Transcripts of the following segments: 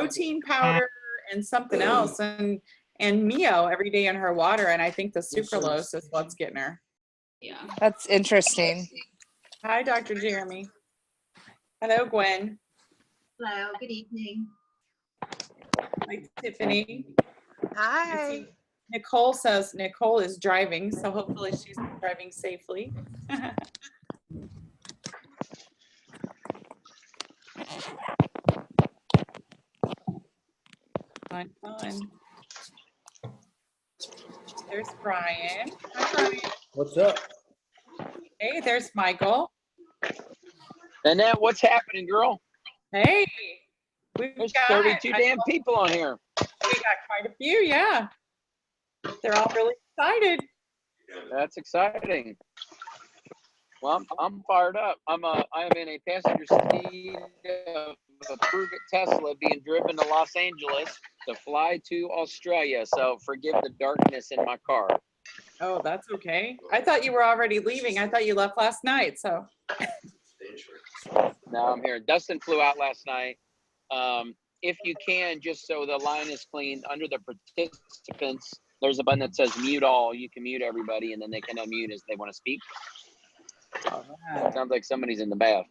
protein powder and something else, and Mio every day in her water, and I think the sucralose is what's getting her. Yeah. That's interesting. Hi, Dr. Jeremy. Hello, Gwen. Hello, good evening. Hi, Tiffany. Hi. Nicole says Nicole is driving, so hopefully she's driving safely. Fun. There's Brian. Hi, Brian. What's up? Hey, there's Michael. Annette, what's happening, girl? Hey, we've There's got 32 damn people on here. We got quite a few, yeah. They're all really excited. That's exciting. Well, I'm fired up. I am in a passenger seat of a Prove It Tesla being driven to Los Angeles to fly to Australia. So forgive the darkness in my car. Oh, that's okay. I thought you were already leaving. I thought you left last night, so. No, I'm here. Dustin flew out last night. If you can, just so the line is clean, under the participants, there's a button that says mute all. You can mute everybody, and then they can unmute as they want to speak. All right. Sounds like somebody's in the bath.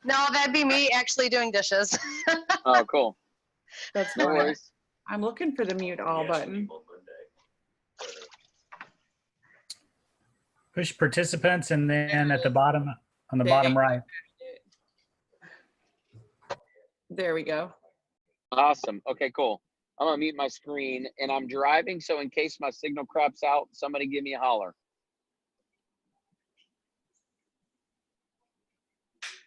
No, that'd be me actually doing dishes. Oh, cool. That's No fine. worries. I'm looking for the mute all button. Push participants and then at the bottom, on the bottom right. There we go. Awesome. Okay, cool. I'm gonna mute my screen, and I'm driving, so in case my signal craps out, somebody give me a holler.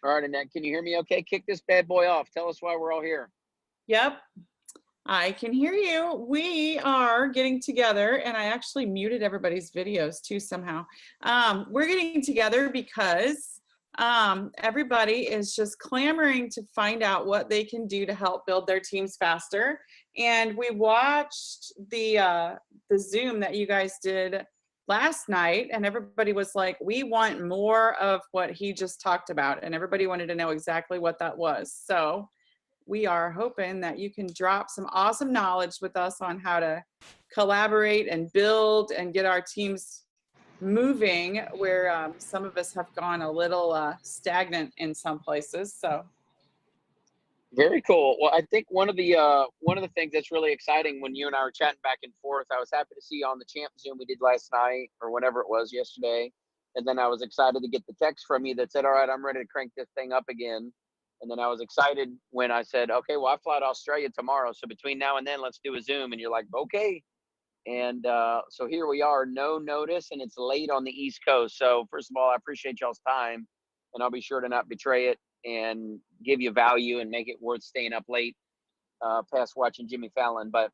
All right, Annette, can you hear me okay? Kick this bad boy off. Tell us why we're all here. Yep, I can hear you. We are getting together, and I actually muted everybody's videos too somehow. We're getting together because everybody is just clamoring to find out what they can do to help build their teams faster. And we watched the Zoom that you guys did last night, and everybody was like, we want more of what he just talked about, and everybody wanted to know exactly what that was. So we are hoping that you can drop some awesome knowledge with us on how to collaborate and build and get our teams moving where some of us have gone a little stagnant in some places. So Very cool. Well, I think one of the things that's really exciting when you and I were chatting back and forth, I was happy to see you on the Champ Zoom we did last night or whenever it was yesterday. And then I was excited to get the text from you that said, all right, I'm ready to crank this thing up again. And then I was excited when I said, okay, well, I fly to Australia tomorrow. So between now and then, let's do a Zoom. And you're like, okay. And so here we are, no notice, and it's late on the East Coast. So first of all, I appreciate y'all's time, and I'll be sure to not betray it and give you value and make it worth staying up late past watching Jimmy Fallon. But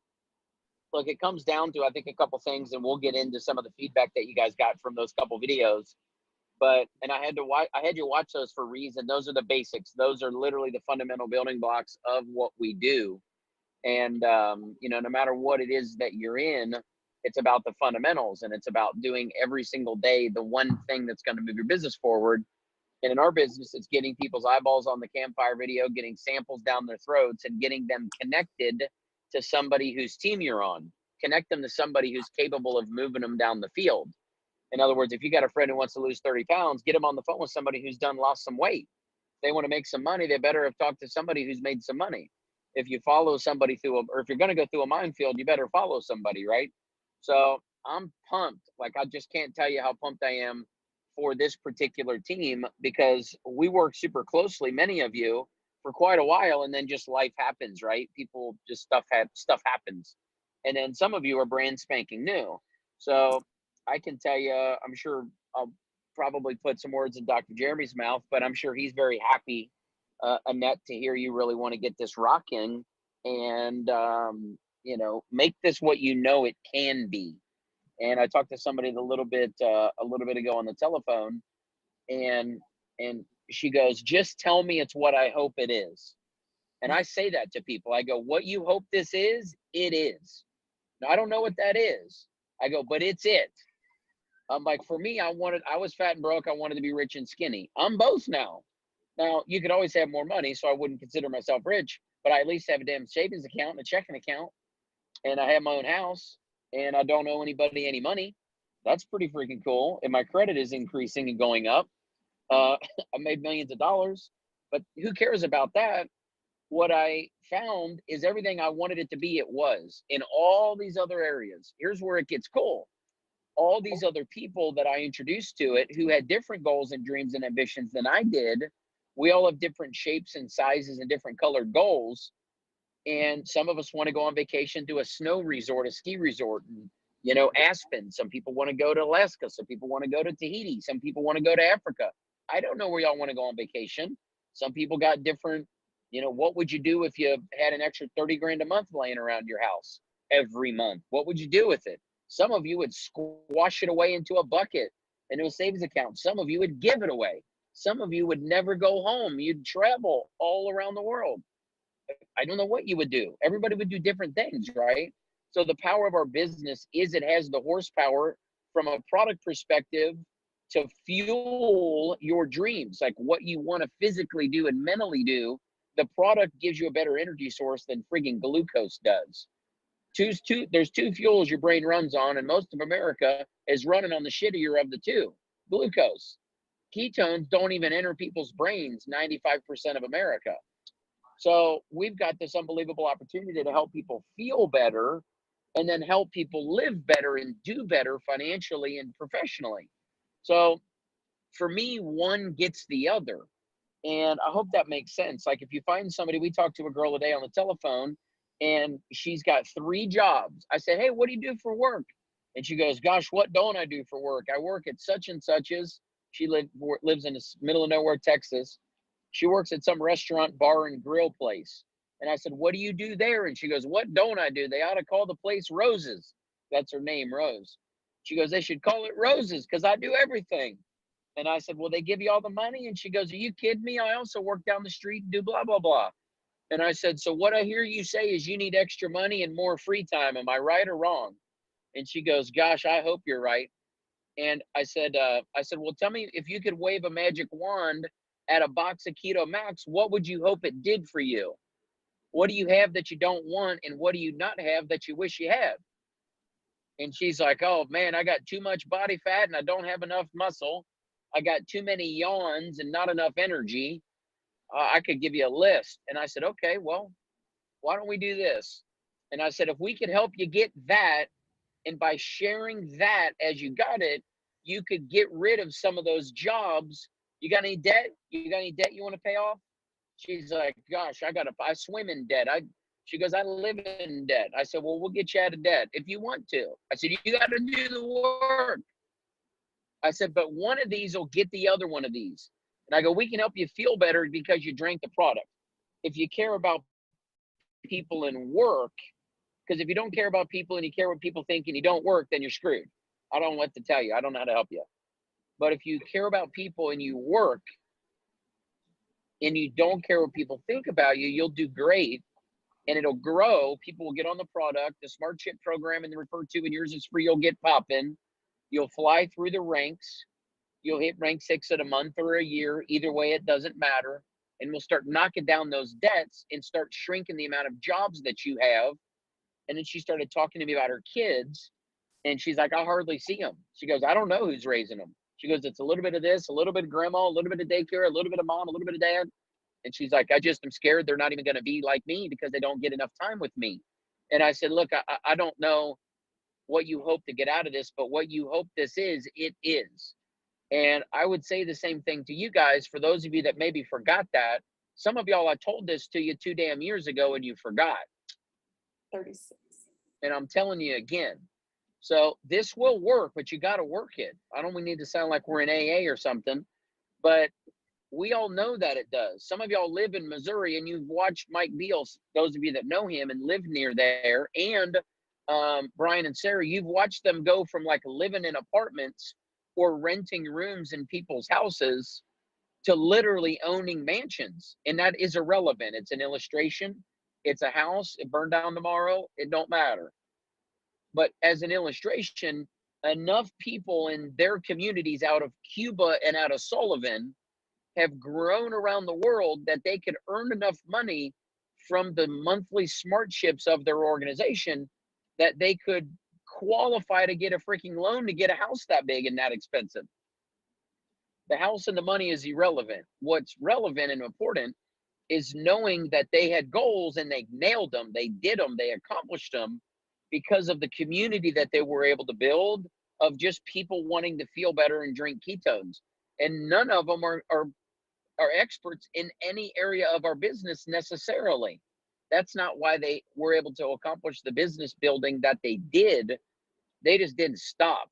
look, it comes down to, I think, a couple things, and we'll get into some of the feedback that you guys got from those couple videos. But, and I had you watch those for a reason. Those are the basics. Those are literally the fundamental building blocks of what we do. And, you know, no matter what it is that you're in, it's about the fundamentals, and it's about doing every single day the one thing that's going to move your business forward. And in our business, it's getting people's eyeballs on the campfire video, getting samples down their throats, and getting them connected to somebody whose team you're on. Connect them to somebody who's capable of moving them down the field. In other words, if you got a friend who wants to lose 30 pounds, get them on the phone with somebody who's lost some weight. If they want to make some money, they better have talked to somebody who's made some money. If you follow somebody or if you're going to go through a minefield, you better follow somebody, right? So I'm pumped. Like, I just can't tell you how pumped I am for this particular team, because we work super closely, many of you, for quite a while, and then just life happens, right? People just stuff happens. And then some of you are brand spanking new. So I can tell you, I'm sure I'll probably put some words in Dr. Jeremy's mouth, but I'm sure he's very happy, Annette, to hear you really want to get this rocking and, you know, make this what you know it can be. And I talked to somebody a little bit ago on the telephone, and she goes, just tell me it's what I hope it is. And I say that to people. I go, what you hope this is, it is. Now, I don't know what that is. I go, but it's it. I'm like, for me, I was fat and broke. I wanted to be rich and skinny. I'm both now. Now, you could always have more money, so I wouldn't consider myself rich, but I at least have a damn savings account and a checking account, and I have my own house, and I don't owe anybody any money. That's pretty freaking cool. And my credit is increasing and going up. I made millions of dollars, but who cares about that? What I found is everything I wanted it to be, it was in all these other areas. Here's where it gets cool. All these other people that I introduced to it who had different goals and dreams and ambitions than I did, we all have different shapes and sizes and different colored goals. And some of us want to go on vacation to a snow resort, a ski resort, and, you know, Aspen. Some people want to go to Alaska. Some people want to go to Tahiti. Some people want to go to Africa. I don't know where y'all want to go on vacation. Some people got different, you know, what would you do if you had an extra 30 grand a month laying around your house every month? What would you do with it? Some of you would squash it away into a bucket, into a savings account. Some of you would give it away. Some of you would never go home. You'd travel all around the world. I don't know what you would do. Everybody would do different things, right? So the power of our business is it has the horsepower from a product perspective to fuel your dreams, like what you want to physically do and mentally do. The product gives you a better energy source than frigging glucose does. There's two fuels your brain runs on, and most of America is running on the shittier of the two, glucose. Ketones don't even enter people's brains, 95% of America. So we've got this unbelievable opportunity to help people feel better and then help people live better and do better financially and professionally. So for me, one gets the other. And I hope that makes sense. Like if you find somebody, we talked to a girl today on the telephone and she's got 3 jobs. I said, hey, what do you do for work? And she goes, gosh, what don't I do for work? I work at such and such's. She lives in the middle of nowhere, Texas. She works at some restaurant, bar, and grill place. And I said, what do you do there? And she goes, what don't I do? They ought to call the place Roses. That's her name, Rose. She goes, they should call it Roses because I do everything. And I said, well, they give you all the money? And she goes, are you kidding me? I also work down the street and do blah, blah, blah. And I said, so what I hear you say is you need extra money and more free time. Am I right or wrong? And she goes, gosh, I hope you're right. And I said, well, tell me, if you could wave a magic wand at a box of Keto Max, what would you hope it did for you? What do you have that you don't want? And what do you not have that you wish you had? And she's like, oh man, I got too much body fat and I don't have enough muscle. I got too many yawns and not enough energy. I could give you a list. And I said, okay, well, why don't we do this? And I said, if we could help you get that, and by sharing that as you got it, you could get rid of some of those jobs. You got any debt? You got any debt you want to pay off? She's like, gosh, I swim in debt. She goes, I live in debt. I said, well, we'll get you out of debt if you want to. I said, you got to do the work. I said, but one of these will get the other one of these. And I go, we can help you feel better because you drank the product. If you care about people and work, because if you don't care about people and you care what people think and you don't work, then you're screwed. I don't know what to tell you. I don't know how to help you. But if you care about people and you work and you don't care what people think about you, you'll do great and it'll grow. People will get on the product. The Smart Chip program and the Refer To and yours is free. You'll get popping. You'll fly through the ranks. You'll hit rank 6 in a month or a year. Either way, it doesn't matter. And we'll start knocking down those debts and start shrinking the amount of jobs that you have. And then she started talking to me about her kids. And she's like, I hardly see them. She goes, I don't know who's raising them. She goes, it's a little bit of this, a little bit of grandma, a little bit of daycare, a little bit of mom, a little bit of dad. And she's like, I just am scared they're not even going to be like me because they don't get enough time with me. And I said, look, I don't know what you hope to get out of this, but what you hope this is, it is. And I would say the same thing to you guys. For those of you that maybe forgot that, some of y'all, I told this to you 2 damn years ago and you forgot. 36. And I'm telling you again. So this will work, but you got to work it. I don't need to sound like we're in AA or something, but we all know that it does. Some of y'all live in Missouri and you've watched Mike Beals, those of you that know him and live near there, and Brian and Sarah, you've watched them go from like living in apartments or renting rooms in people's houses to literally owning mansions. And that is irrelevant. It's an illustration. It's a house. It burned down tomorrow. It don't matter. But as an illustration, enough people in their communities out of Cuba and out of Sullivan have grown around the world that they could earn enough money from the monthly smartships of their organization that they could qualify to get a freaking loan to get a house that big and that expensive. The house and the money is irrelevant. What's relevant and important is knowing that they had goals and they nailed them, they did them, they accomplished them because of the community that they were able to build of just people wanting to feel better and drink ketones. And none of them are experts in any area of our business necessarily. That's not why they were able to accomplish the business building that they did. They just didn't stop.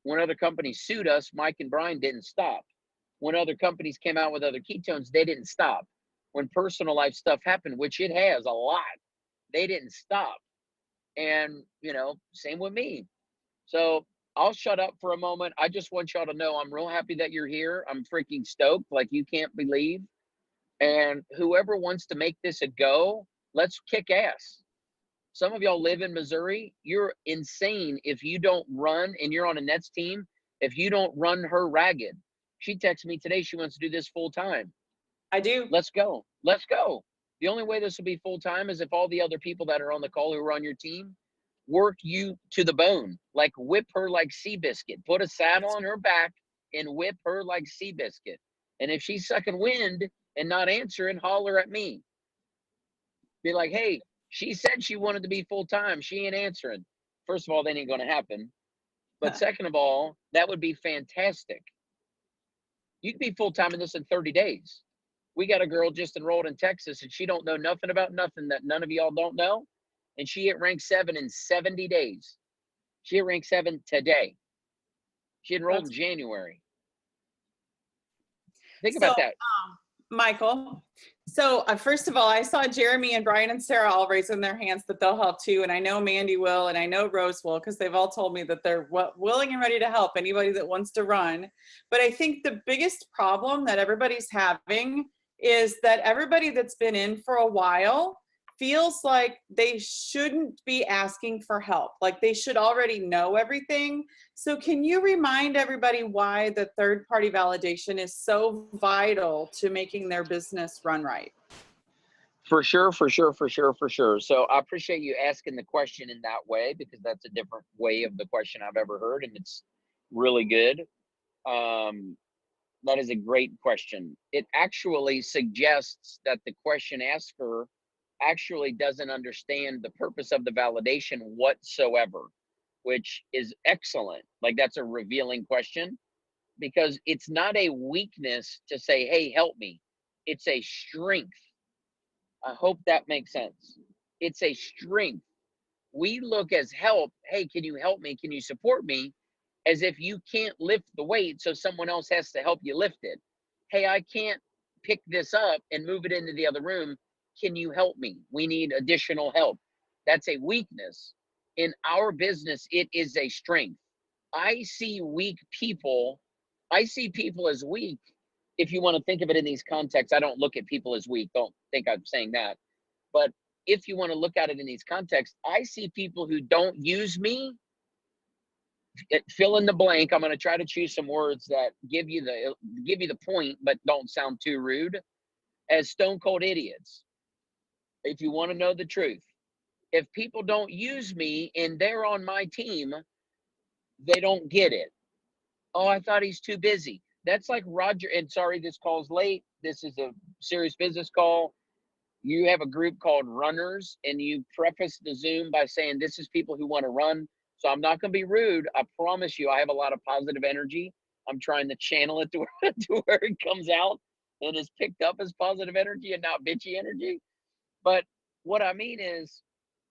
When other companies sued us, Mike and Brian didn't stop. When other companies came out with other ketones, they didn't stop. When personal life stuff happened, which it has a lot, they didn't stop. And, you know, same with me. So I'll shut up for a moment. I just want y'all to know I'm real happy that you're here. I'm freaking stoked like you can't believe. And whoever wants to make this a go, let's kick ass. Some of y'all live in Missouri. You're insane if you don't run, and you're on a Nets team, if you don't run her ragged. She texted me today. She wants to do this full time. I do. Let's go. Let's go. The only way this will be full time is if all the other people that are on the call who are on your team work you to the bone, like whip her like Seabiscuit. Put a saddle on her back and whip her like Seabiscuit. And if she's sucking wind and not answering, holler at me. Be like, hey, she said she wanted to be full time. She ain't answering. First of all, that ain't going to happen. But second of all, that would be fantastic. You could be full time in this in 30 days. We got a girl just enrolled in Texas, and she don't know nothing about nothing that none of y'all don't know. And she hit rank 7 in 70 days. She hit rank 7 today. She enrolled in January. Think about that. Michael, so first of all, I saw Jeremy and Brian and Sarah all raising their hands that they'll help too. And I know Mandy will, and I know Rose will, because they've all told me that they're willing and ready to help anybody that wants to run. But I think the biggest problem that everybody's having is that everybody that's been in for a while feels like they shouldn't be asking for help. Like they should already know everything. So can you remind everybody why the third-party validation is so vital to making their business run right? For sure. So I appreciate you asking the question in that way, because that's a different way of the question I've ever heard, and it's really good. That is a great question. It actually suggests that the question asker actually doesn't understand the purpose of the validation whatsoever, which is excellent. Like, that's a revealing question, because it's not a weakness to say, hey, help me. It's a strength. I hope that makes sense. It's a strength. We look as help. Hey, can you help me? Can you support me? As if you can't lift the weight, so someone else has to help you lift it. Hey, I can't pick this up and move it into the other room. Can you help me? We need additional help. That's a weakness. In our business, it is a strength. I see weak people. I see people as weak. If you want to think of it in these contexts, I don't look at people as weak. Don't think I'm saying that. But if you want to look at it in these contexts, I see people who don't use me. Fill in the blank. I'm going to try to choose some words that give you the point, but don't sound too rude. As stone cold idiots. If you want to know the truth, if people don't use me and they're on my team, they don't get it. Oh, I thought he's too busy. That's like Roger. And sorry, this call's late. This is a serious business call. You have a group called Runners, and you preface the Zoom by saying this is people who want to run. So I'm not going to be rude. I promise you, I have a lot of positive energy. I'm trying to channel it to where it comes out and is picked up as positive energy and not bitchy energy. But what I mean is,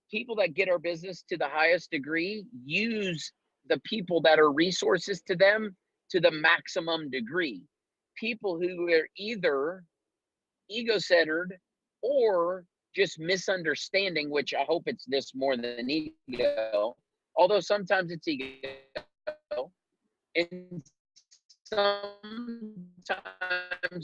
people that get our business to the highest degree use the people that are resources to them to the maximum degree. People who are either ego-centered or just misunderstanding, which I hope it's this more than ego, although sometimes it's ego, and sometimes,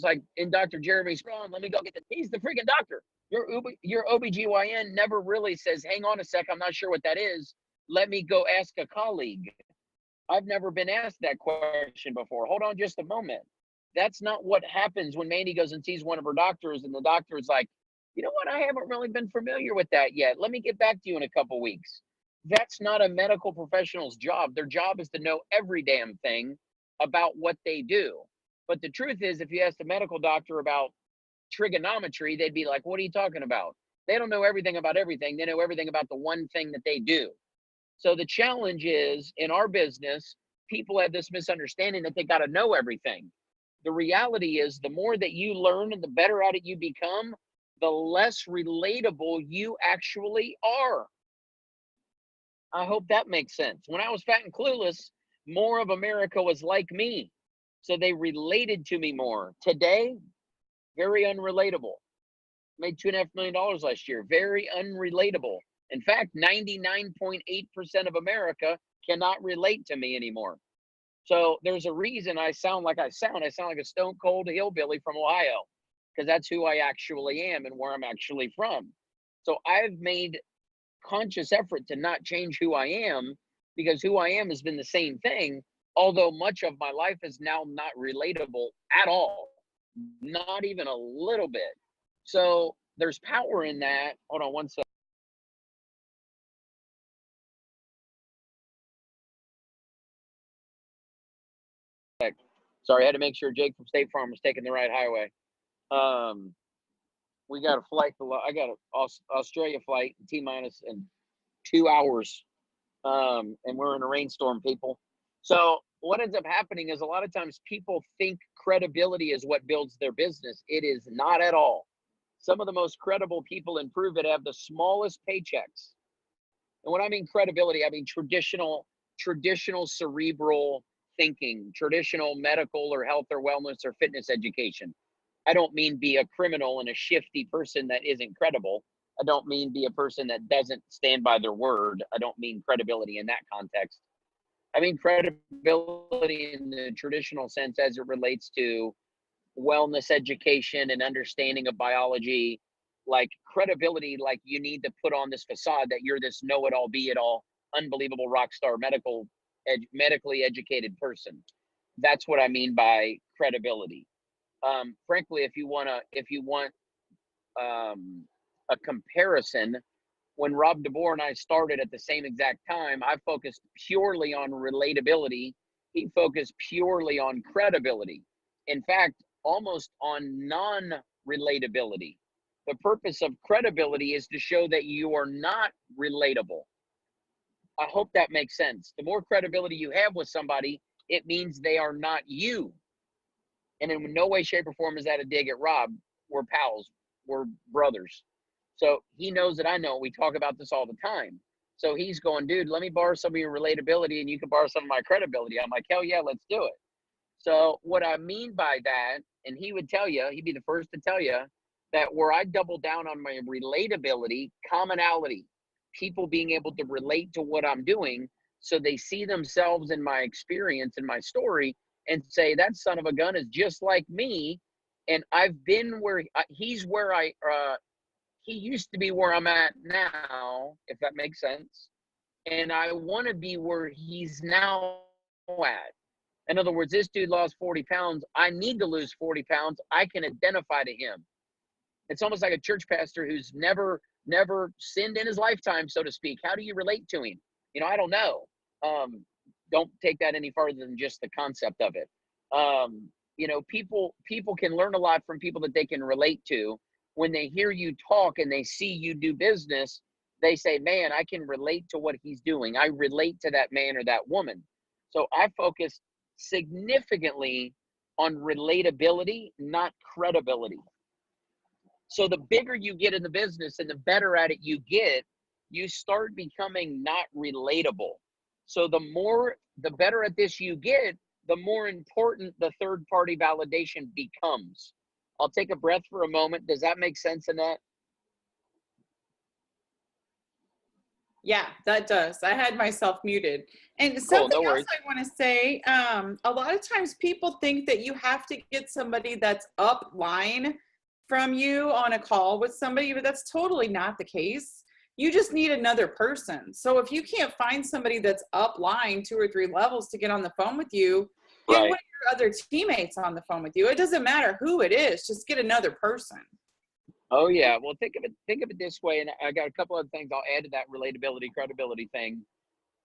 like in Dr. Jeremy's run, let me go get he's the freaking doctor. Your OBGYN never really says, hang on a sec, I'm not sure what that is. Let me go ask a colleague. I've never been asked that question before. Hold on just a moment. That's not what happens when Mandy goes and sees one of her doctors, and the doctor is like, You know what? I haven't really been familiar with that yet. Let me get back to you in a couple weeks. That's not a medical professional's job. Their job is to know every damn thing about what they do. But the truth is, if you ask a medical doctor about trigonometry, they'd be like, what are you talking about? They don't know everything about everything. They know everything about the one thing that they do. So the challenge is, in our business, people have this misunderstanding that they got to know everything. The reality is, the more that you learn and the better at it you become, the less relatable you actually are. I hope that makes sense. When I was fat and clueless, more of America was like me. So they related to me more. Today, very unrelatable. Made $2.5 million last year. Very unrelatable. In fact, 99.8% of America cannot relate to me anymore. So there's a reason I sound like I sound. I sound like a stone cold hillbilly from Ohio, because that's who I actually am and where I'm actually from. So I've made conscious effort to not change who I am, because who I am has been the same thing, although much of my life is now not relatable at all, not even a little bit. So there's power in that. Hold on one second. Sorry, I had to make sure Jake from State Farm was taking the right highway. We got a flight. I got an Australia flight, T-minus in 2 hours. And we're in a rainstorm, people. So what ends up happening is, a lot of times people think credibility is what builds their business. It is not at all. Some of the most credible people in Prove It have the smallest paychecks. And when I mean credibility, I mean traditional cerebral thinking, traditional medical or health or wellness or fitness education. I don't mean be a criminal and a shifty person that isn't credible. I don't mean be a person that doesn't stand by their word. I don't mean credibility in that context. I mean credibility in the traditional sense as it relates to wellness education and understanding of biology. Like credibility, like you need to put on this facade that you're this know-it-all, be-it-all, unbelievable rock star medically educated person. That's what I mean by credibility. Frankly, if you want a comparison, when Rob DeBoer and I started at the same exact time, I focused purely on relatability. He focused purely on credibility. In fact, almost on non-relatability. The purpose of credibility is to show that you are not relatable. I hope that makes sense. The more credibility you have with somebody, it means they are not you. And in no way, shape, or form is that a dig at Rob. We're pals. We're brothers. So he knows that I know. We talk about this all the time. So he's going, dude, let me borrow some of your relatability and you can borrow some of my credibility. I'm like, hell yeah, let's do it. So what I mean by that, and he would tell you, he'd be the first to tell you, that where I double down on my relatability, commonality, people being able to relate to what I'm doing, so they see themselves in my experience and my story and say, that son of a gun is just like me. And I've been where he used to be where I'm at now, if that makes sense. And I want to be where he's now at. In other words, this dude lost 40 pounds. I need to lose 40 pounds. I can identify to him. It's almost like a church pastor who's never sinned in his lifetime, so to speak. How do you relate to him? You know, I don't know. Don't take that any farther than just the concept of it. You know, people can learn a lot from people that they can relate to. When they hear you talk and they see you do business, they say, man, I can relate to what he's doing. I relate to that man or that woman. So I focus significantly on relatability, not credibility. So the bigger you get in the business and the better at it you get, you start becoming not relatable. So the better at this you get, the more important the third-party validation becomes. I'll take a breath for a moment. Does that make sense, Annette? Yeah, that does. I had myself muted. And Cool, something no else worries. I want to say, a lot of times people think that you have to get somebody that's upline from you on a call with somebody, but that's totally not the case. You just need another person. So if you can't find somebody that's upline 2 or 3 levels to get on the phone with you, get Right. one of your other teammates on the phone with you. It doesn't matter who it is, just get another person. Oh yeah. Well, think of it this way, and I got a couple other things I'll add to that relatability, credibility thing.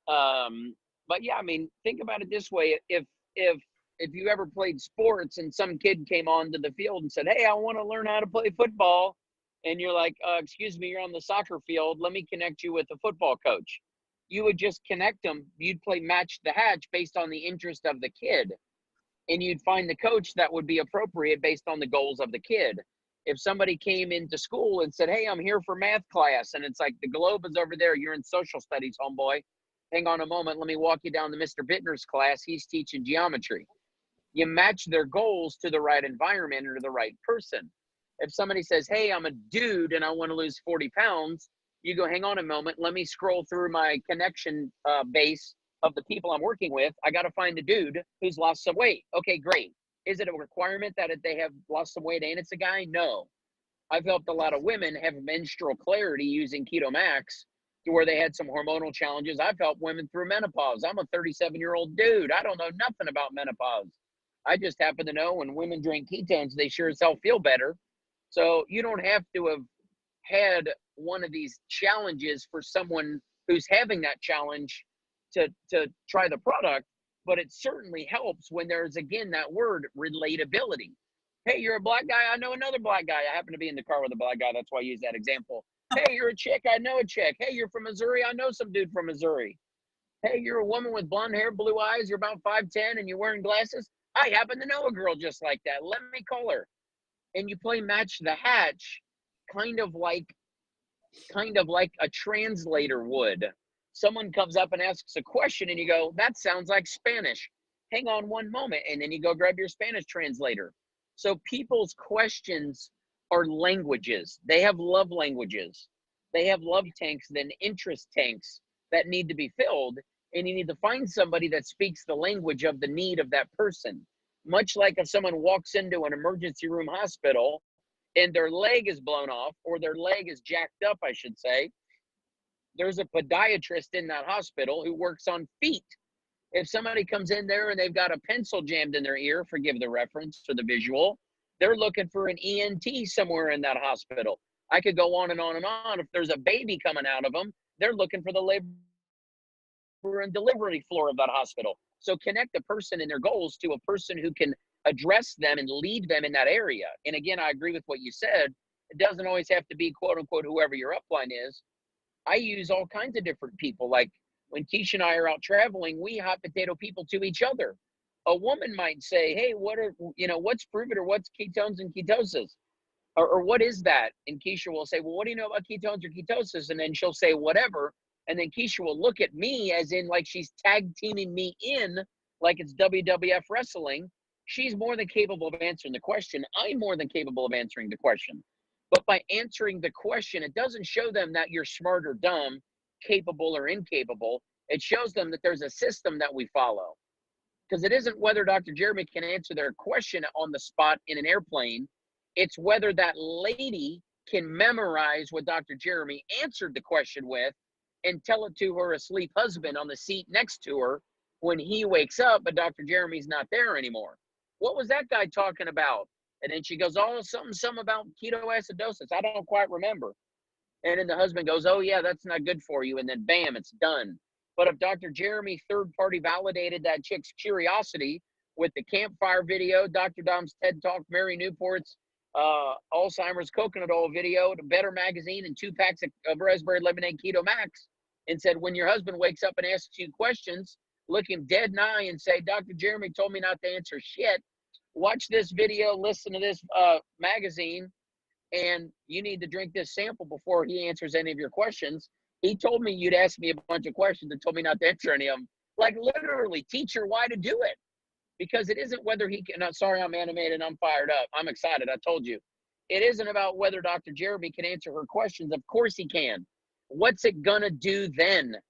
But yeah, I mean, think about it this way: if if you ever played sports and some kid came onto the field and said, "Hey, I want to learn how to play football," and you're like, "Excuse me, you're on the soccer field. Let me connect you with a football coach." You would just connect them. You'd play match the hatch based on the interest of the kid, and you'd find the coach that would be appropriate based on the goals of the kid. If somebody came into school and said, "Hey, I'm here for math class," and it's like the globe is over there, you're in social studies, homeboy. Hang on a moment, let me walk you down to Mr. Bittner's class. He's teaching geometry. You match their goals to the right environment or the right person. If somebody says, "Hey, I'm a dude and I want to lose 40 pounds," you go, "Hang on a moment, let me scroll through my connection base of the people I'm working with. I got to find a dude who's lost some weight." Okay, great. Is it a requirement that if they have lost some weight and it's a guy? No. I've helped a lot of women have menstrual clarity using Keto Max to where they had some hormonal challenges. I've helped women through menopause. I'm a 37-year-old dude. I don't know nothing about menopause. I just happen to know when women drink ketones, they sure as hell feel better. So you don't have to have had one of these challenges for someone who's having that challenge to try the product, but it certainly helps when there's, again, that word relatability. Hey, you're a black guy, I know another black guy. I happen to be in the car with a black guy, that's why I use that example. Hey, you're a chick, I know a chick. Hey, you're from Missouri, I know some dude from Missouri. Hey, you're a woman with blonde hair, blue eyes, you're about 5'10", and you're wearing glasses. I happen to know a girl just like that. Let me call her. And you play match the hatch, kind of like a translator would. Someone comes up and asks a question and you go, "That sounds like Spanish. Hang on one moment." And then you go grab your Spanish translator. So people's questions are languages. They have love languages. They have love tanks, then interest tanks that need to be filled. And you need to find somebody that speaks the language of the need of that person. Much like if someone walks into an emergency room hospital and their leg is blown off, or their leg is jacked up, I should say, there's a podiatrist in that hospital who works on feet. If somebody comes in there and they've got a pencil jammed in their ear, forgive the reference or the visual, they're looking for an ENT somewhere in that hospital. I could go on and on and on. If there's a baby coming out of them, they're looking for the labor and delivery floor of that hospital. So connect a person and their goals to a person who can address them and lead them in that area. And again, I agree with what you said. It doesn't always have to be quote unquote whoever your upline is. I use all kinds of different people. Like when Keisha and I are out traveling, we hot potato people to each other. A woman might say, "Hey, what's proven, or what's ketones and ketosis? Or what is that?" And Keisha will say, "Well, what do you know about ketones or ketosis?" And then she'll say whatever. And then Keisha will look at me as in like she's tag teaming me in, like it's WWF wrestling. She's more than capable of answering the question. I'm more than capable of answering the question. But by answering the question, it doesn't show them that you're smart or dumb, capable or incapable. It shows them that there's a system that we follow. Because it isn't whether Dr. Jeremy can answer their question on the spot in an airplane. It's whether that lady can memorize what Dr. Jeremy answered the question with and tell it to her asleep husband on the seat next to her when he wakes up, but Dr. Jeremy's not there anymore. What was that guy talking about? And then she goes, "Oh, something about ketoacidosis. I don't quite remember." And then the husband goes, "Oh, yeah, that's not good for you." And then bam, it's done. But if Dr. Jeremy third party validated that chick's curiosity with the campfire video, Dr. Dom's TED Talk, Mary Newport's Alzheimer's coconut oil video, the Better magazine, and 2 packs of raspberry lemonade Keto Max, and said, when your husband wakes up and asks you questions, look him dead in the eye and say, "Dr. Jeremy told me not to answer shit. Watch this video, listen to this magazine, and you need to drink this sample before he answers any of your questions. He told me you'd ask me a bunch of questions and told me not to answer any of them." Like literally teach her why to do it. Because it isn't whether he can, sorry, I'm animated, I'm fired up. I'm excited, I told you. It isn't about whether Dr. Jeremy can answer her questions. Of course he can. What's it gonna do then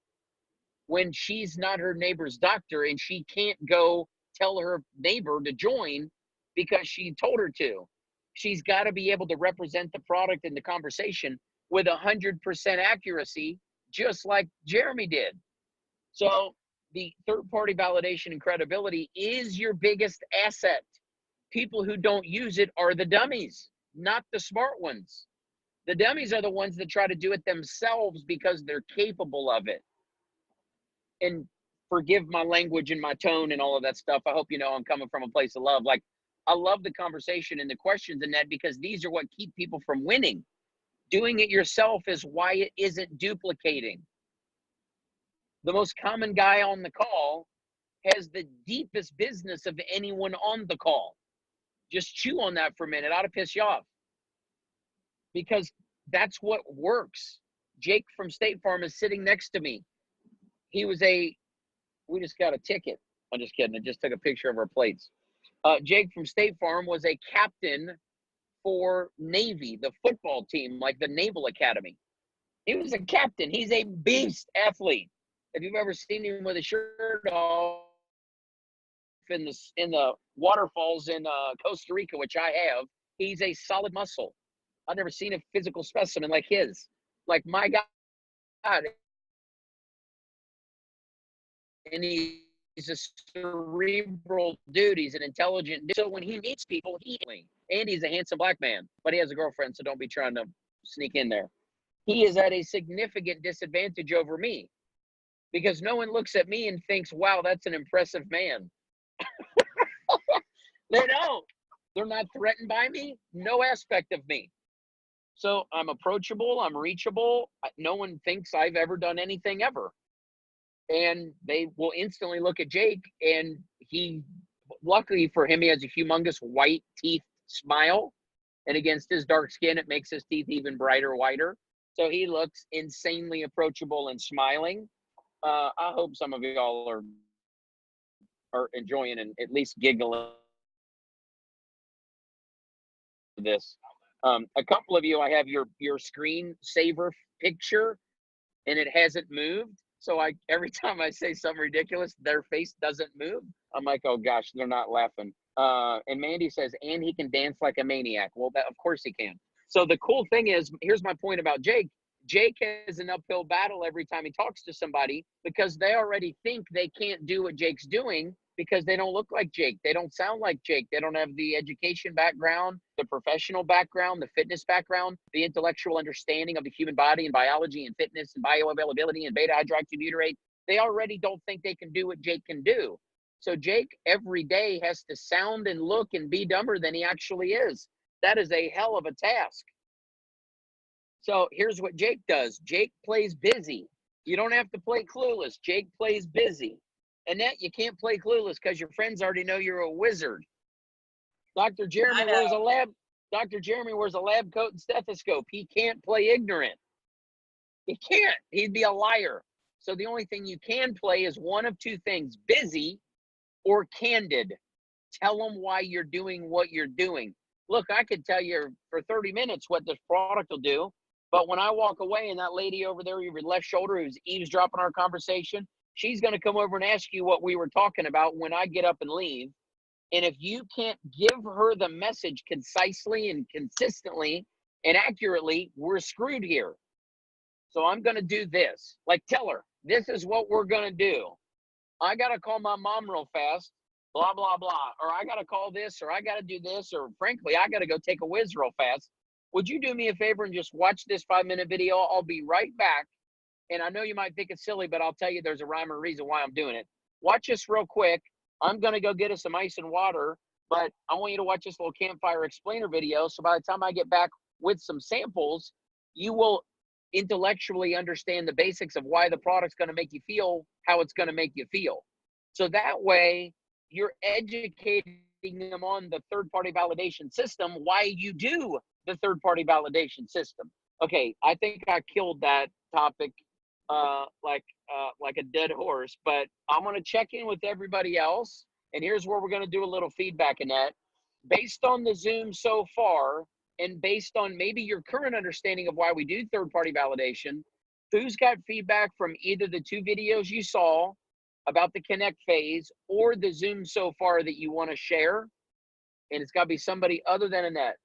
when she's not her neighbor's doctor and she can't go tell her neighbor to join because she told her to? She's got to be able to represent the product in the conversation with 100% accuracy, just like Jeremy did. So the third-party validation and credibility is your biggest asset. People who don't use it are the dummies, not the smart ones. The dummies are the ones that try to do it themselves because they're capable of it. And forgive my language and my tone and all of that stuff. I hope you know I'm coming from a place of love. Like, I love the conversation and the questions in that, because these are what keep people from winning. Doing it yourself is why it isn't duplicating. The most common guy on the call has the deepest business of anyone on the call. Just chew on that for a minute. It ought to piss you off, because that's what works. Jake from State Farm is sitting next to me. We just got a ticket. I'm just kidding. I just took a picture of our plates. Jake from State Farm was a captain for Navy, the football team, like the Naval Academy. He was a captain. He's a beast athlete. If you've ever seen him with a shirt off in the waterfalls in Costa Rica, which I have, he's a solid muscle. I've never seen a physical specimen like his. Like, my God. And he's a cerebral dude. He's an intelligent dude. So when he meets people, and he's a handsome black man, but he has a girlfriend, so don't be trying to sneak in there. He is at a significant disadvantage over me, because no one looks at me and thinks, wow, that's an impressive man. They don't. They're not threatened by me. No aspect of me. So I'm approachable. I'm reachable. No one thinks I've ever done anything ever. And they will instantly look at Jake, and luckily for him, he has a humongous white teeth smile. And against his dark skin, it makes his teeth even brighter, whiter. So he looks insanely approachable and smiling. I hope some of y'all are enjoying and at least giggling this. A couple of you, I have your screensaver picture, and it hasn't moved. So every time I say something ridiculous, their face doesn't move. I'm like, oh gosh, they're not laughing. And Mandy says, and he can dance like a maniac. Well, of course he can. So the cool thing is, here's my point about Jake. Jake has an uphill battle every time he talks to somebody, because they already think they can't do what Jake's doing, because they don't look like Jake. They don't sound like Jake. They don't have the education background, the professional background, the fitness background, the intellectual understanding of the human body and biology and fitness and bioavailability and beta hydroxybutyrate. They already don't think they can do what Jake can do. So Jake every day has to sound and look and be dumber than he actually is. That is a hell of a task. So here's what Jake does. Jake plays busy. You don't have to play clueless. Jake plays busy. Annette, you can't play clueless because your friends already know you're a wizard. Dr. Jeremy wears a lab coat and stethoscope. He can't play ignorant. He can't. He'd be a liar. So the only thing you can play is one of two things: busy or candid. Tell them why you're doing what you're doing. Look, I could tell you for 30 minutes what this product will do, but when I walk away and that lady over there, your left shoulder, who's eavesdropping our conversation, she's going to come over and ask you what we were talking about when I get up and leave. And if you can't give her the message concisely and consistently and accurately, we're screwed here. So I'm going to do this. Like, tell her, this is what we're going to do. I got to call my mom real fast, blah, blah, blah. Or I got to call this, or I got to do this, or frankly, I got to go take a whiz real fast. Would you do me a favor and just watch this 5-minute video? I'll be right back. And I know you might think it's silly, but I'll tell you there's a rhyme or reason why I'm doing it. Watch this real quick. I'm going to go get us some ice and water, but I want you to watch this little campfire explainer video. So by the time I get back with some samples, you will intellectually understand the basics of why the product's going to make you feel how it's going to make you feel. So that way you're educating them on the third-party validation system, why you do the third-party validation system. Okay, I think I killed that topic like a dead horse, but I'm going to check in with everybody else. And here's where we're going to do a little feedback in that. Based on the Zoom so far, and based on maybe your current understanding of why we do third-party validation, who's got feedback from either the 2 videos you saw about the connect phase or the Zoom so far that you want to share? And it's got to be somebody other than Annette.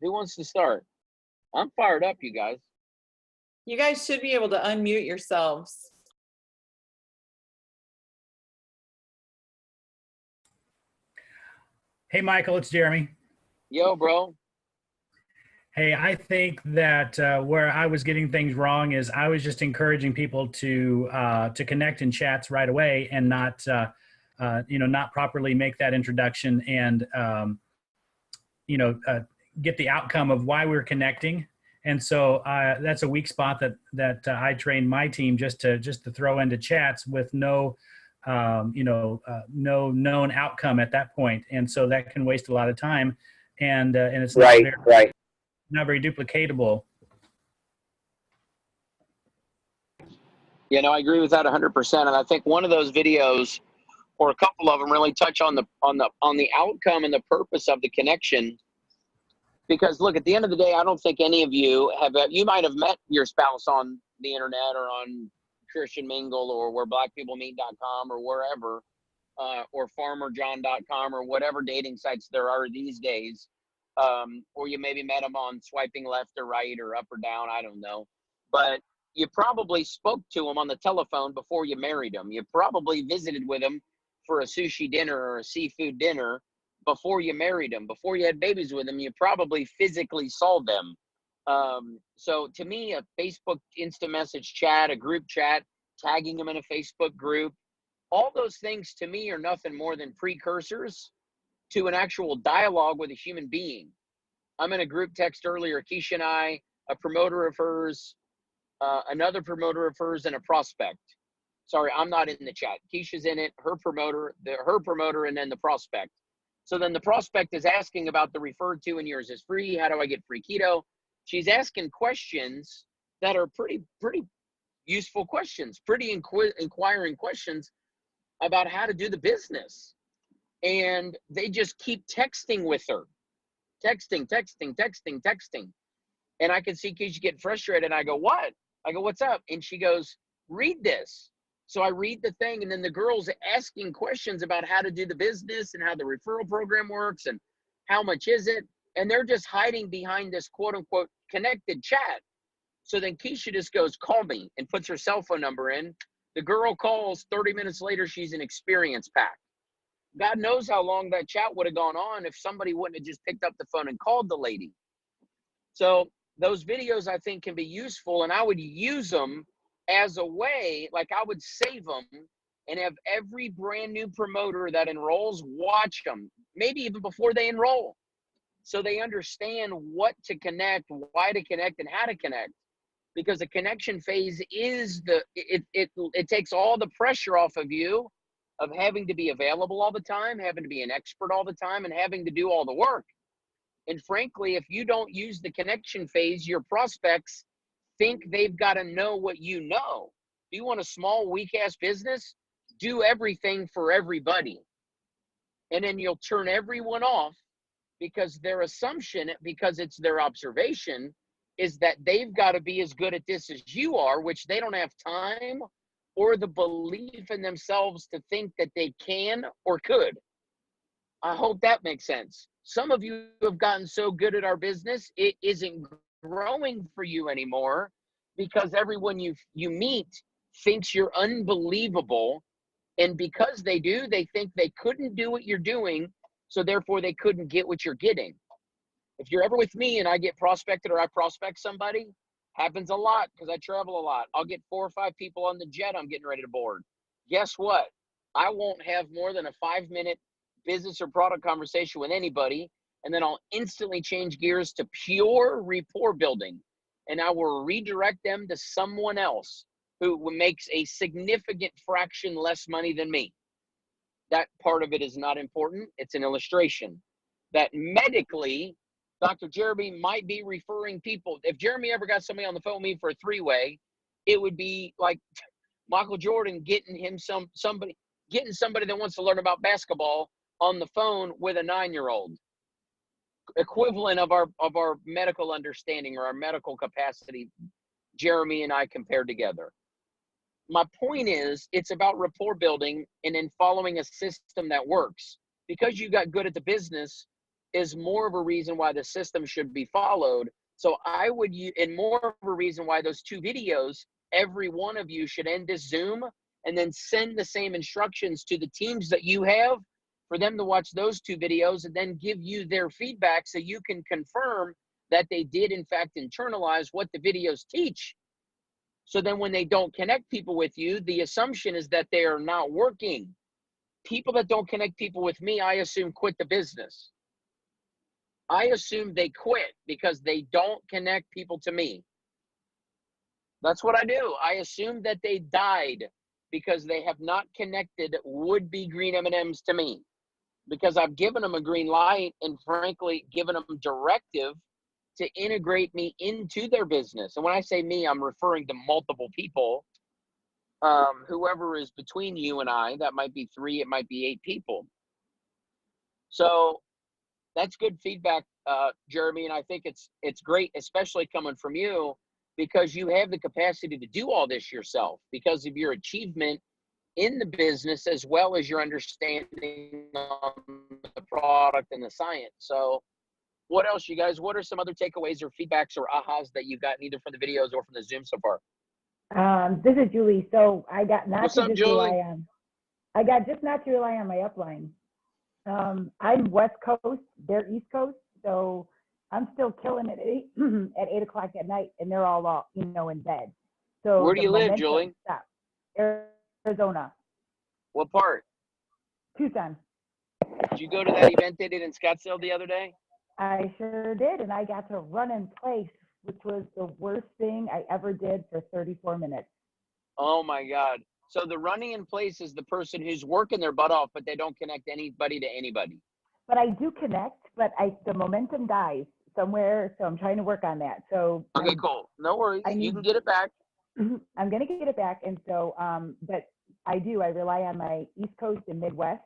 Who wants to start? I'm fired up, you guys. You guys should be able to unmute yourselves. Hey, Michael, it's Jeremy. Yo, bro. Hey, I think that where I was getting things wrong is I was just encouraging people to connect in chats right away and not not properly make that introduction and get the outcome of why we're connecting. And so that's a weak spot that I trained my team just to throw into chats with no no known outcome at that point. And so that can waste a lot of time, and it's not very duplicatable. You know, I agree with that 100%. And I think one of those videos, or a couple of them, really touch on the outcome and the purpose of the connection. Because look, at the end of the day, I don't think any of you you might have met your spouse on the internet or on Christian Mingle or where blackpeoplemeet.com or wherever, or farmerjohn.com or whatever dating sites there are these days. Or you maybe met them on swiping left or right or up or down, I don't know. But you probably spoke to them on the telephone before you married them. You probably visited with them for a sushi dinner or a seafood dinner before you married them. Before you had babies with them, you probably physically saw them. So to me, a Facebook instant message chat, a group chat, tagging them in a Facebook group, all those things to me are nothing more than precursors to an actual dialogue with a human being. I'm in a group text earlier, Keisha and I, a promoter of hers, another promoter of hers, and a prospect. Sorry, I'm not in the chat. Keisha's in it, her promoter, and then the prospect. So then the prospect is asking about the referred to and yours is free. How do I get free keto? She's asking questions that are pretty useful questions, pretty inquiring questions about how to do the business. And they just keep texting with her. Texting. And I can see Keisha get frustrated. I go, what? I go, what's up? And she goes, read this. So I read the thing, and then the girl's asking questions about how to do the business and how the referral program works and how much is it. And they're just hiding behind this quote unquote connected chat. So then Keisha just goes, call me, and puts her cell phone number in. The girl calls. 30 minutes later, she's an experience pack. God knows how long that chat would have gone on if somebody wouldn't have just picked up the phone and called the lady. So those videos, I think, can be useful, and I would use them as a way, like I would save them and have every brand new promoter that enrolls watch them, maybe even before they enroll, so they understand what to connect, why to connect, and how to connect. Because the connection phase is it takes all the pressure off of you of having to be available all the time, having to be an expert all the time, and having to do all the work. And frankly, if you don't use the connection phase, your prospects think they've got to know what you know. If you want a small, weak-ass business, do everything for everybody. And then you'll turn everyone off because their assumption, because it's their observation, is that they've got to be as good at this as you are, which they don't have time or the belief in themselves to think that they can or could. I hope that makes sense. Some of you have gotten so good at our business, it isn't growing for you anymore because everyone you meet thinks you're unbelievable. And because they do, they think they couldn't do what you're doing, so therefore they couldn't get what you're getting. If you're ever with me and I get prospected or I prospect somebody, happens a lot because I travel a lot. I'll get 4 or 5 people on the jet I'm getting ready to board. Guess what? I won't have more than a 5-minute business or product conversation with anybody, and then I'll instantly change gears to pure rapport building, and I will redirect them to someone else who makes a significant fraction less money than me. That part of it is not important. It's an illustration that medically, Dr. Jeremy might be referring people. If Jeremy ever got somebody on the phone with me for a 3-way, it would be like Michael Jordan getting somebody that wants to learn about basketball on the phone with a 9-year-old. Equivalent of our medical understanding or our medical capacity, Jeremy and I compared together. My point is, it's about rapport building and then following a system that works. Because you got good at the business is more of a reason why the system should be followed. So I would, and more of a reason why those 2 videos, every one of you should end this Zoom and then send the same instructions to the teams that you have for them to watch those 2 videos and then give you their feedback so you can confirm that they did in fact internalize what the videos teach. So then when they don't connect people with you, the assumption is that they are not working. People that don't connect people with me, I assume quit the business. I assume they quit because they don't connect people to me. That's what I do. I assume that they died because they have not connected would-be green M&Ms to me, because I've given them a green light and frankly given them directive to integrate me into their business. And when I say me, I'm referring to multiple people. Whoever is between you and I, that might be 3, it might be 8 people. So that's good feedback, Jeremy. And I think it's great, especially coming from you, because you have the capacity to do all this yourself because of your achievement in the business, as well as your understanding on the product and the science. So what else, you guys? What are some other takeaways or feedbacks or ahas that you've gotten either from the videos or from the Zoom so far? This is Julie. So I got not What's to up, just Julie? rely on. I got just not to rely on my upline. I'm West Coast, they're East Coast, so I'm still killing it at 8 o'clock at night, and they're all in bed. So Where do the you live, momentum Julie? stopped. Arizona, What part? Tucson. Did you go to that event they did in Scottsdale the other day? I sure did, and I got to run in place, which was the worst thing I ever did for 34 minutes. Oh my God. So the running in place is the person who's working their butt off, but they don't connect anybody to anybody. But I do connect, but the momentum dies somewhere, so I'm trying to work on that. So Okay, cool. No worries. You can get it back. I'm going to get it back. And so, but I rely on my East Coast and Midwest.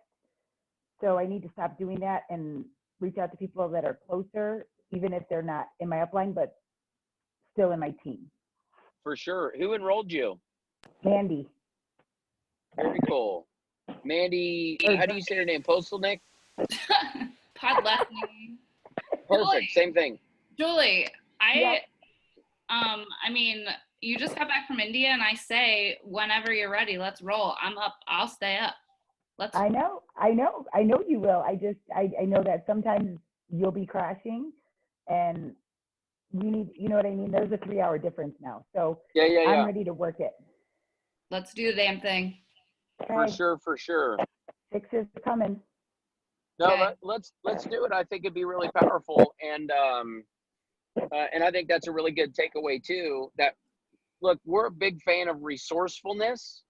So I need to stop doing that and reach out to people that are closer, even if they're not in my upline, but still in my team. For sure. Who enrolled you? Mandy. Very cool. Mandy, how do you say her name? Postal Nick? Pod left me. Perfect. Same thing. Julie, Yeah. I mean, you just got back from India, and I say, whenever you're ready, let's roll. I'm up. I'll stay up. Let's. I know you will. I know that sometimes you'll be crashing, and we need, you know what I mean? There's a 3-hour difference now. So Yeah. I'm ready to work it. Let's do the damn thing. For Okay. sure. 6 is coming. No, Okay. let's do it. I think it'd be really powerful, and I think that's a really good takeaway too. That, look, we're a big fan of resourcefulness,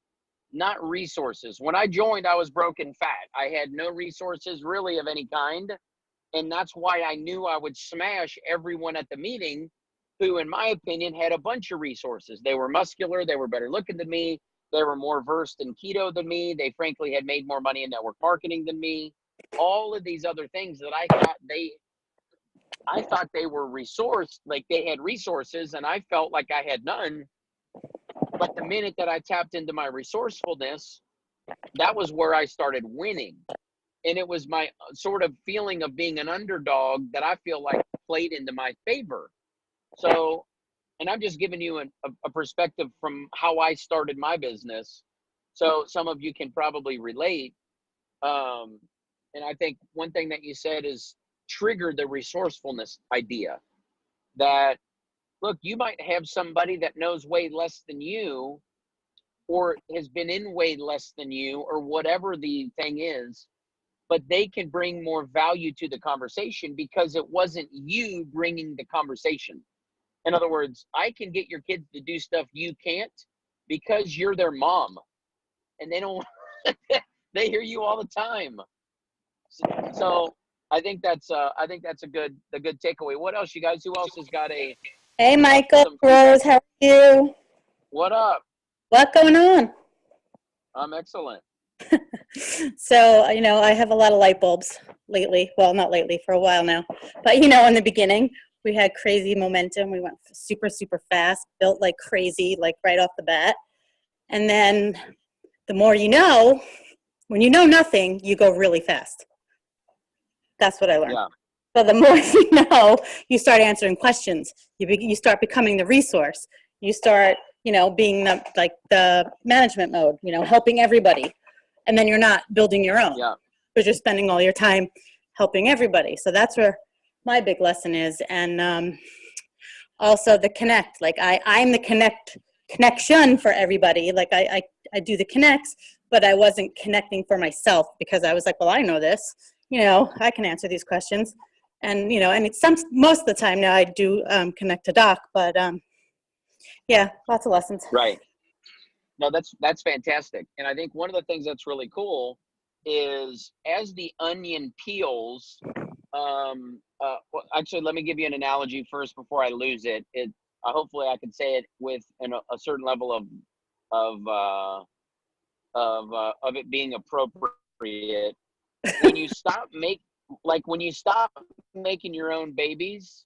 not resources. When I joined, I was broke and fat. I had no resources really of any kind, and that's why I knew I would smash everyone at the meeting, who, in my opinion, had a bunch of resources. They were muscular. They were better looking than me. They were more versed in keto than me. They frankly had made more money in network marketing than me. All of these other things that I thought they were resourced, like they had resources, and I felt like I had none. But the minute that I tapped into my resourcefulness, that was where I started winning. And it was my sort of feeling of being an underdog that I feel like played into my favor. So, and I'm just giving you a perspective from how I started my business. So some of you can probably relate. And I think one thing that you said is trigger the resourcefulness idea. That, look, you might have somebody that knows way less than you, or has been in way less than you, or whatever the thing is, but they can bring more value to the conversation because it wasn't you bringing the conversation. In other words, I can get your kids to do stuff you can't because you're their mom, and they don't, they hear you all the time. So I think that's a good takeaway. What else, you guys? Who else has got a? Hey, Michael, Rose, how are you? What up? What going on? I'm excellent. So, I have a lot of light bulbs lately. Well, not lately, for a while now. But, in the beginning, we had crazy momentum. We went super, super fast, built like crazy, like right off the bat. And then the more you know, when you know nothing, you go really fast. That's what I learned. Yeah. So the more you know, you start answering questions. You start becoming the resource. You start, being the management mode, helping everybody. And then you're not building your own. Yeah. Because you're spending all your time helping everybody. So that's where my big lesson is. And also the connect, like I'm the connection for everybody. Like I do the connects, but I wasn't connecting for myself because I was like, well, I know this, I can answer these questions. And, and it's most of the time now I do connect to Doc, but yeah, lots of lessons. Right. No, that's fantastic. And I think one of the things that's really cool is as the onion peels, well, actually, let me give you an analogy first before I lose it. Hopefully I can say it with a certain level of it being appropriate. When you stop making your own babies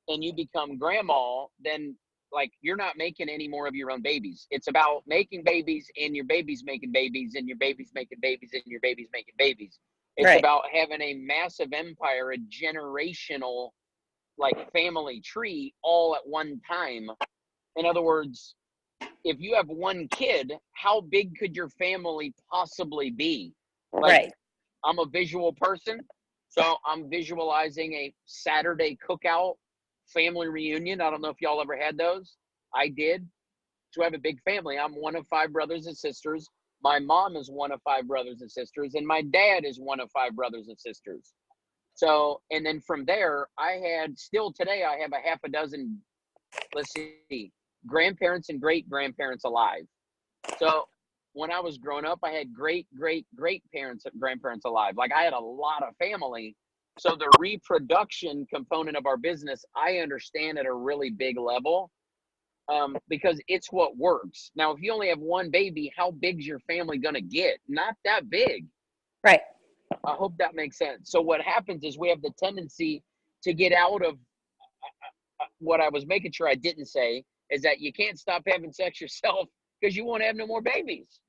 and you become grandma, then like you're not making any more of your own babies. It's about making babies and your babies making babies and your babies making babies and your babies making babies. It's Right. about having a massive empire, a generational like family tree all at one time. In other words, if you have one kid, how big could your family possibly be? Like, Right. I'm a visual person, so I'm visualizing a Saturday cookout family reunion. I don't know if y'all ever had those. I did. So I have a big family. I'm one of 5 brothers and sisters. My mom is one of 5 brothers and sisters, and my dad is one of 5 brothers and sisters. So, and then from there, still today, I have a half a dozen, let's see, grandparents and great grandparents alive. So when I was growing up, I had great grandparents alive. Like I had a lot of family. So the reproduction component of our business, I understand at a really big level, because it's what works. Now, if you only have one baby, how big's your family going to get? Not that big. Right. I hope that makes sense. So what happens is we have the tendency to get out of what I was making sure I didn't say is that you can't stop having sex yourself because you won't have no more babies.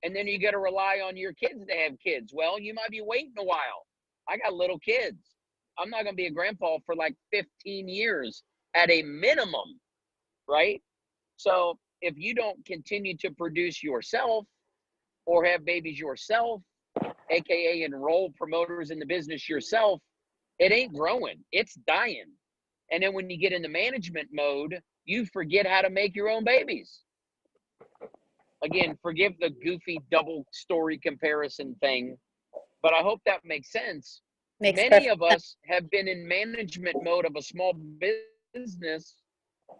And then you got to rely on your kids to have kids. Well, you might be waiting a while. I got little kids. I'm not going to be a grandpa for like 15 years at a minimum, right? So if you don't continue to produce yourself or have babies yourself, AKA enroll promoters in the business yourself, it ain't growing. It's dying. And then when you get into management mode, you forget how to make your own babies. Again, forgive the goofy double story comparison thing, but I hope that makes sense. Many of us have been in management mode of a small business,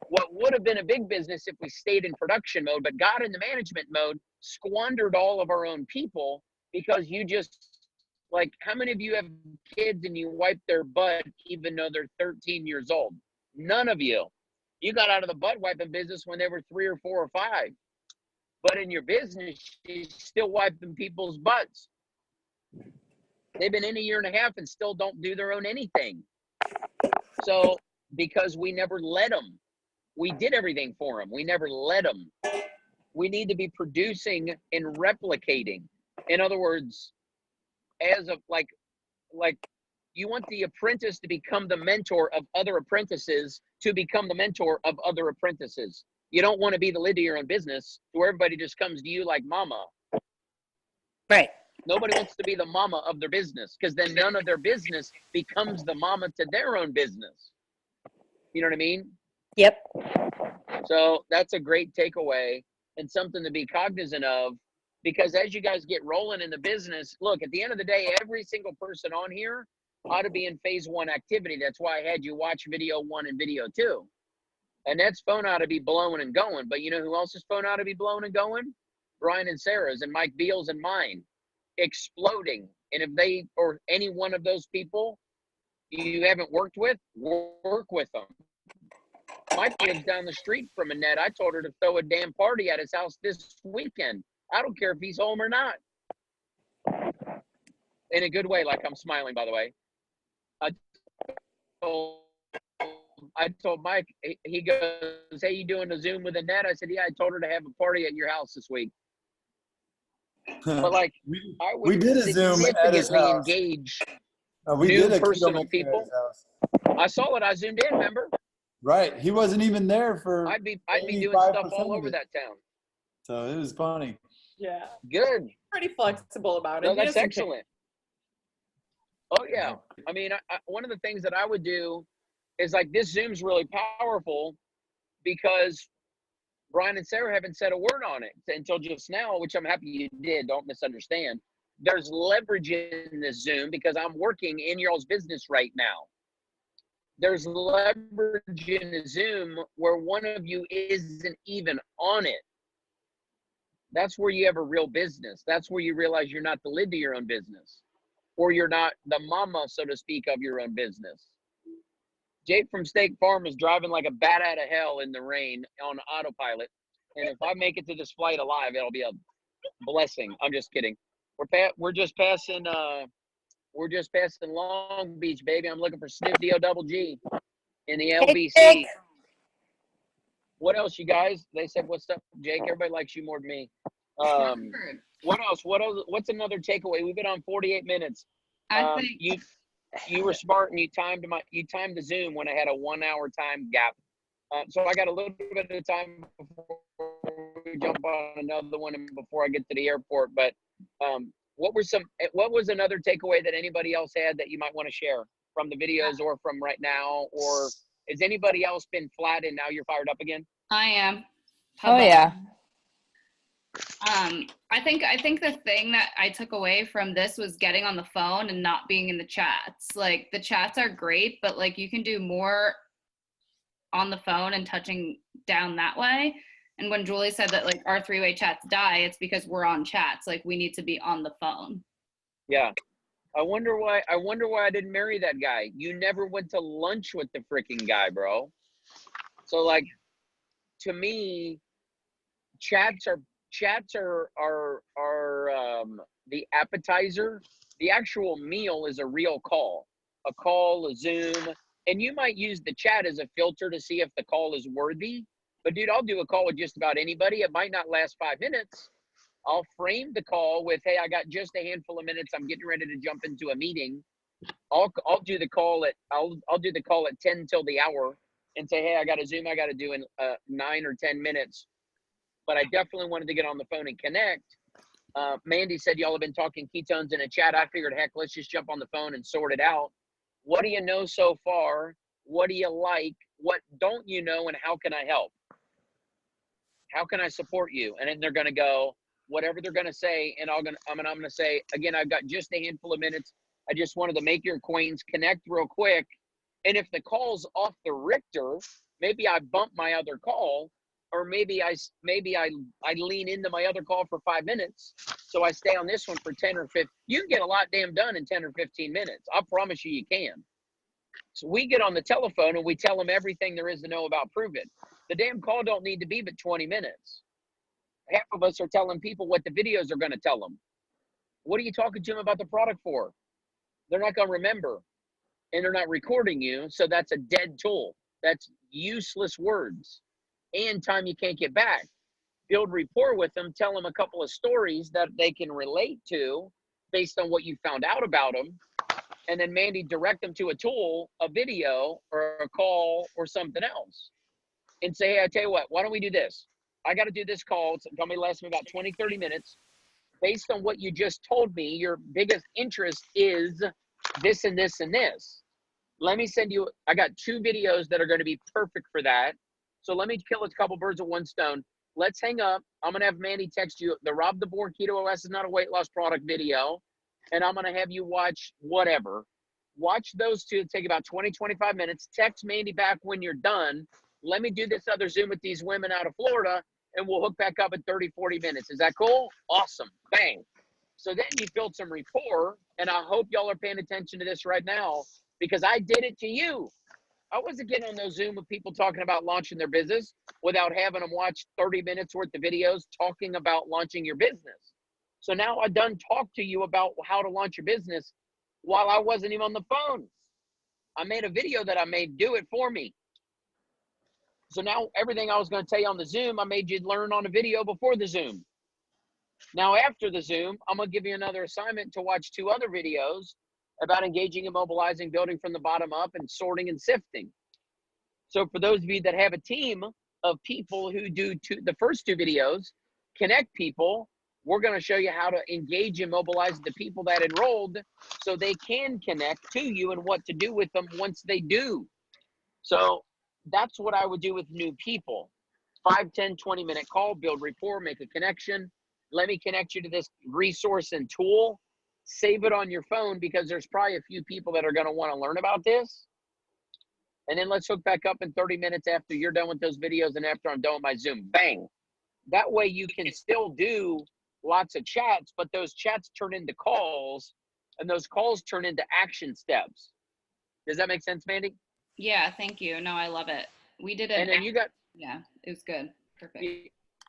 what would have been a big business if we stayed in production mode, but got into management mode, squandered all of our own people because you just, like, how many of you have kids and you wipe their butt even though they're 13 years old? None of you. You got out of the butt wiping business when they were 3 or 4 or 5. But in your business, you're still wiping people's butts. They've been in a year and a half and still don't do their own anything. So, because we never let them. We did everything for them. We never let them. We need to be producing and replicating. In other words, as of like you want the apprentice to become the mentor of other apprentices to become the mentor of other apprentices. You don't want to be the leader of your own business where everybody just comes to you like mama. Right. Nobody wants to be the mama of their business because then none of their business becomes the mama to their own business. You know what I mean? Yep. So that's a great takeaway and something to be cognizant of, because as you guys get rolling in the business, look, at the end of the day, every single person on here ought to be in phase 1 activity. That's why I had you watch video 1 and video 2. And that's phone ought to be blowing and going. But you know who else's phone ought to be blowing and going? Brian and Sarah's and Mike Beals and mine. Exploding. And if they or any one of those people you haven't worked with, work with them. My kid's down the street from Annette. I told her to throw a damn party at his house this weekend. I don't care if he's home or not. In a good way, like I'm smiling, by the way. I told Mike, he goes, hey, you doing a Zoom with Annette? I said, yeah, I told her to have a party at your house this week. But like, I would we did a Zoom at his significantly house. engage We new did a personal keto people. at his house. I saw it. I zoomed in, remember? Right. He wasn't even there for I'd be doing 85% stuff all of over it. that town. So it was funny. Yeah. Good. Pretty flexible about it. No, He that's doesn't care. excellent. Oh yeah. I mean, one of the things that I would do is like this Zoom's really powerful because Brian and Sarah haven't said a word on it until just now, which I'm happy you did. Don't misunderstand. There's leverage in this Zoom because I'm working in y'all's business right now. There's leverage in the Zoom where one of you isn't even on it. That's where you have a real business. That's where you realize you're not the lid to your own business, or you're not the mama, so to speak, of your own business. Jake from State Farm is driving like a bat out of hell in the rain on autopilot. And if I make it to this flight alive, it'll be a blessing. I'm just kidding. We're just passing Long Beach, baby. I'm looking for Snoop D-O double G in the LBC. What else, you guys? They said, what's up, Jake? Everybody likes you more than me. What else? What's another takeaway? We've been on 48 minutes. I think you were smart and you timed the Zoom when I had a 1 hour time gap. So I got a little bit of time before we jump on another one and before I get to the airport. But what was another takeaway that anybody else had that you might want to share from the videos or from right now? Or has anybody else been flat and now you're fired up again? I am. Oh yeah. I think the thing that I took away from this was getting on the phone and not being in the chats. Like the chats are great, but like you can do more on the phone and touching down that way. And when Julie said that like our three-way chats die, it's because we're on chats. Like we need to be on the phone. Yeah. I wonder why I didn't marry that guy. You never went to lunch with the freaking guy, bro. So like, to me, chats are the appetizer. The actual meal is a real call, a Zoom, and you might use the chat as a filter to see if the call is worthy. But dude, I'll do a call with just about anybody. It might not last 5 minutes. I'll frame the call with, hey, I got just a handful of minutes. I'm getting ready to jump into a meeting. I'll do the call at 10 till the hour and say, hey, I got a Zoom I got to do in 9 or 10 minutes. But I definitely wanted to get on the phone and connect. Mandy said y'all have been talking ketones in a chat. I figured, heck, let's just jump on the phone and sort it out. What do you know so far? What do you like? What don't you know? And how can I help? How can I support you? And then they're going to go, whatever they're going to say. And I'm going to say, again, I've got just a handful of minutes. I just wanted to make your acquaintance, connect real quick. And if the call's off the Richter, maybe I bump my other call, or maybe I lean into my other call for 5 minutes. So I stay on this one for 10 or 15. You can get a lot damn done in 10 or 15 minutes. I promise you, you can. So we get on the telephone and we tell them everything there is to know about Prove It. The damn call don't need to be but 20 minutes. Half of us are telling people what the videos are going to tell them. What are you talking to them about the product for? They're not going to remember, and they're not recording you. So that's a dead tool. That's useless words and time you can't get back. Build rapport with them. Tell them a couple of stories that they can relate to based on what you found out about them. And then Mandy, direct them to a tool, a video or a call or something else. And say, hey, I tell you what, why don't we do this? I got to do this call. It's going to last me about 20, 30 minutes. Based on what you just told me, your biggest interest is this and this and this. Let me send you, I got 2 videos that are going to be perfect for that. So let me kill a couple birds with one stone. Let's hang up. I'm going to have Mandy text you the Rob the Board Keto OS is not a weight loss product video. And I'm going to have you watch whatever. Watch those 2. Take about 20, 25 minutes. Text Mandy back when you're done. Let me do this other Zoom with these women out of Florida, and we'll hook back up in 30, 40 minutes. Is that cool? Awesome. Bang. So then you build some rapport, and I hope y'all are paying attention to this right now because I did it to you. I wasn't getting on those Zoom with people talking about launching their business without having them watch 30 minutes worth of videos talking about launching your business. So now I done talked to you about how to launch your business while I wasn't even on the phone. I made a video that I made do it for me. So now everything I was going to tell you on the Zoom, I made you learn on a video before the Zoom. Now after the Zoom, I'm going to give you another assignment to watch 2 other videos about engaging and mobilizing, building from the bottom up, and sorting and sifting. So for those of you that have a team of people who do the first 2 videos, connect people, we're going to show you how to engage and mobilize the people that enrolled so they can connect to you and what to do with them once they do. So that's what I would do with new people. 5, 10, 20-minute call, build rapport, make a connection. Let me connect you to this resource and tool. Save it on your phone because there's probably a few people that are going to want to learn about this. And then let's hook back up in 30 minutes after you're done with those videos and after I'm done with my Zoom. Bang. That way you can still do lots of chats, but those chats turn into calls and those calls turn into action steps. Does that make sense, Mandy? Yeah, thank you. No, I love it. We did it. And then you got, yeah, it was good. Perfect.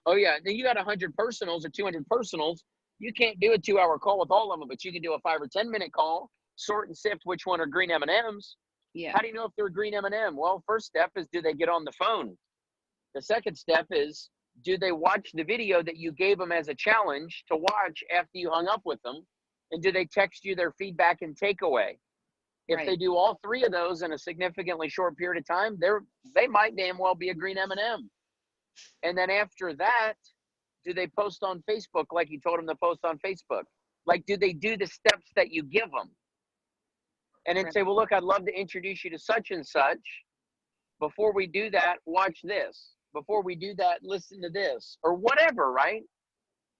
oh yeah, then you got 100 personals or 200 personals. You can't do a 2-hour call with all of them, but you can do a 5 or 10-minute call, sort and sift which one are green M&Ms. Yeah. How do you know if they're green M&M? Well, first step is, do they get on the phone? The second step is, do they watch the video that you gave them as a challenge to watch after you hung up with them? And do they text you their feedback and takeaway? If Right. they do all 3 of those in a significantly short period of time, they might damn well be a green M&M. And then after that, do they post on Facebook like you told them to post on Facebook? Like, do they do the steps that you give them? And then Right. say, well, look, I'd love to introduce you to such and such. Before we do that, watch this. Before we do that, listen to this, or whatever, right?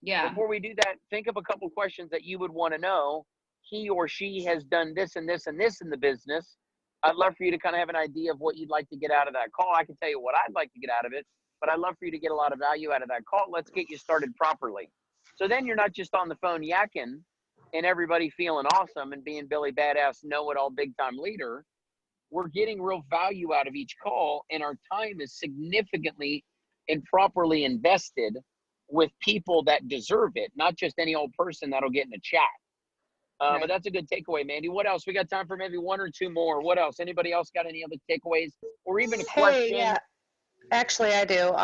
Yeah. Before we do that, think of a couple questions that you would want to know. He or she has done this and this and this in the business. I'd love for you to kind of have an idea of what you'd like to get out of that call. I can tell you what I'd like to get out of it, but I'd love for you to get a lot of value out of that call. Let's get you started properly. So then you're not just on the phone yakking and everybody feeling awesome and being Billy Badass, know-it-all, big-time leader. We're getting real value out of each call, and our time is significantly and properly invested with people that deserve it, not just any old person that'll get in a chat. Right. But that's a good takeaway, Mandy. What else? We got time for maybe 1 or 2 more. What else? Anybody else got any other takeaways or even a question? Hey, yeah. Actually, I do.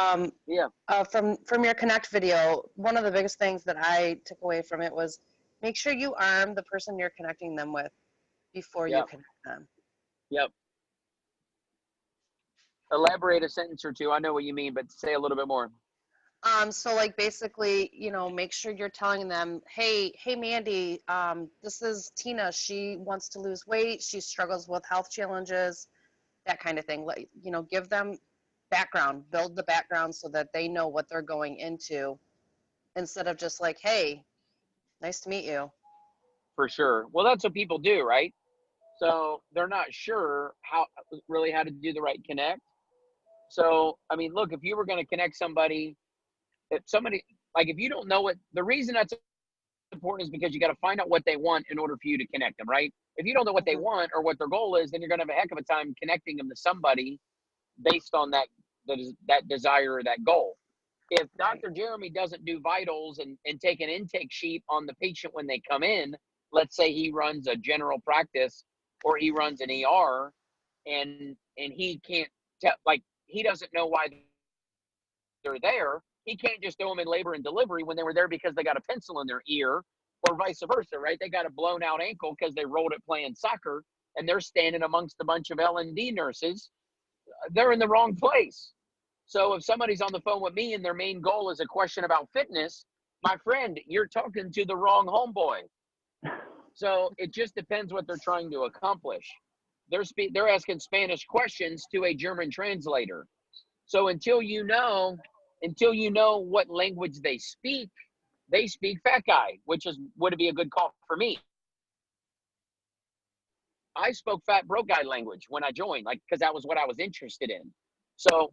Yeah. From your Connect video, one of the biggest things that I took away from it was make sure you arm the person you're connecting them with before you Yep. connect them. Yep. Elaborate a sentence or two. I know what you mean, but say a little bit more. So like basically, make sure you're telling them, hey Mandy, this is Tina. She wants to lose weight. She struggles with health challenges, that kind of thing. Give them background, build the background so that they know what they're going into instead of just like, hey, nice to meet you. For sure. Well, that's what people do, right? So they're not sure how to do the right connect. So, I mean, look, if you were going to connect somebody, if you don't know what, the reason that's important is because you got to find out what they want in order for you to connect them, right? If you don't know what they want or what their goal is, then you're going to have a heck of a time connecting them to somebody based on that desire or that goal. If Dr. Jeremy doesn't do vitals and take an intake sheet on the patient when they come in, let's say he runs a general practice or he runs an ER and he can't tell, like, he doesn't know why they're there. He can't just throw them in labor and delivery when they were there because they got a pencil in their ear or vice versa, right? They got a blown out ankle because they rolled it playing soccer and they're standing amongst a bunch of L&D nurses. They're in the wrong place. So if somebody's on the phone with me and their main goal is a question about fitness, my friend, you're talking to the wrong homeboy. So it just depends what they're trying to accomplish. They're asking Spanish questions to a German translator. So until you know what language they speak fat guy, which would be a good call for me. I spoke fat broke guy language when I joined, because that was what I was interested in. So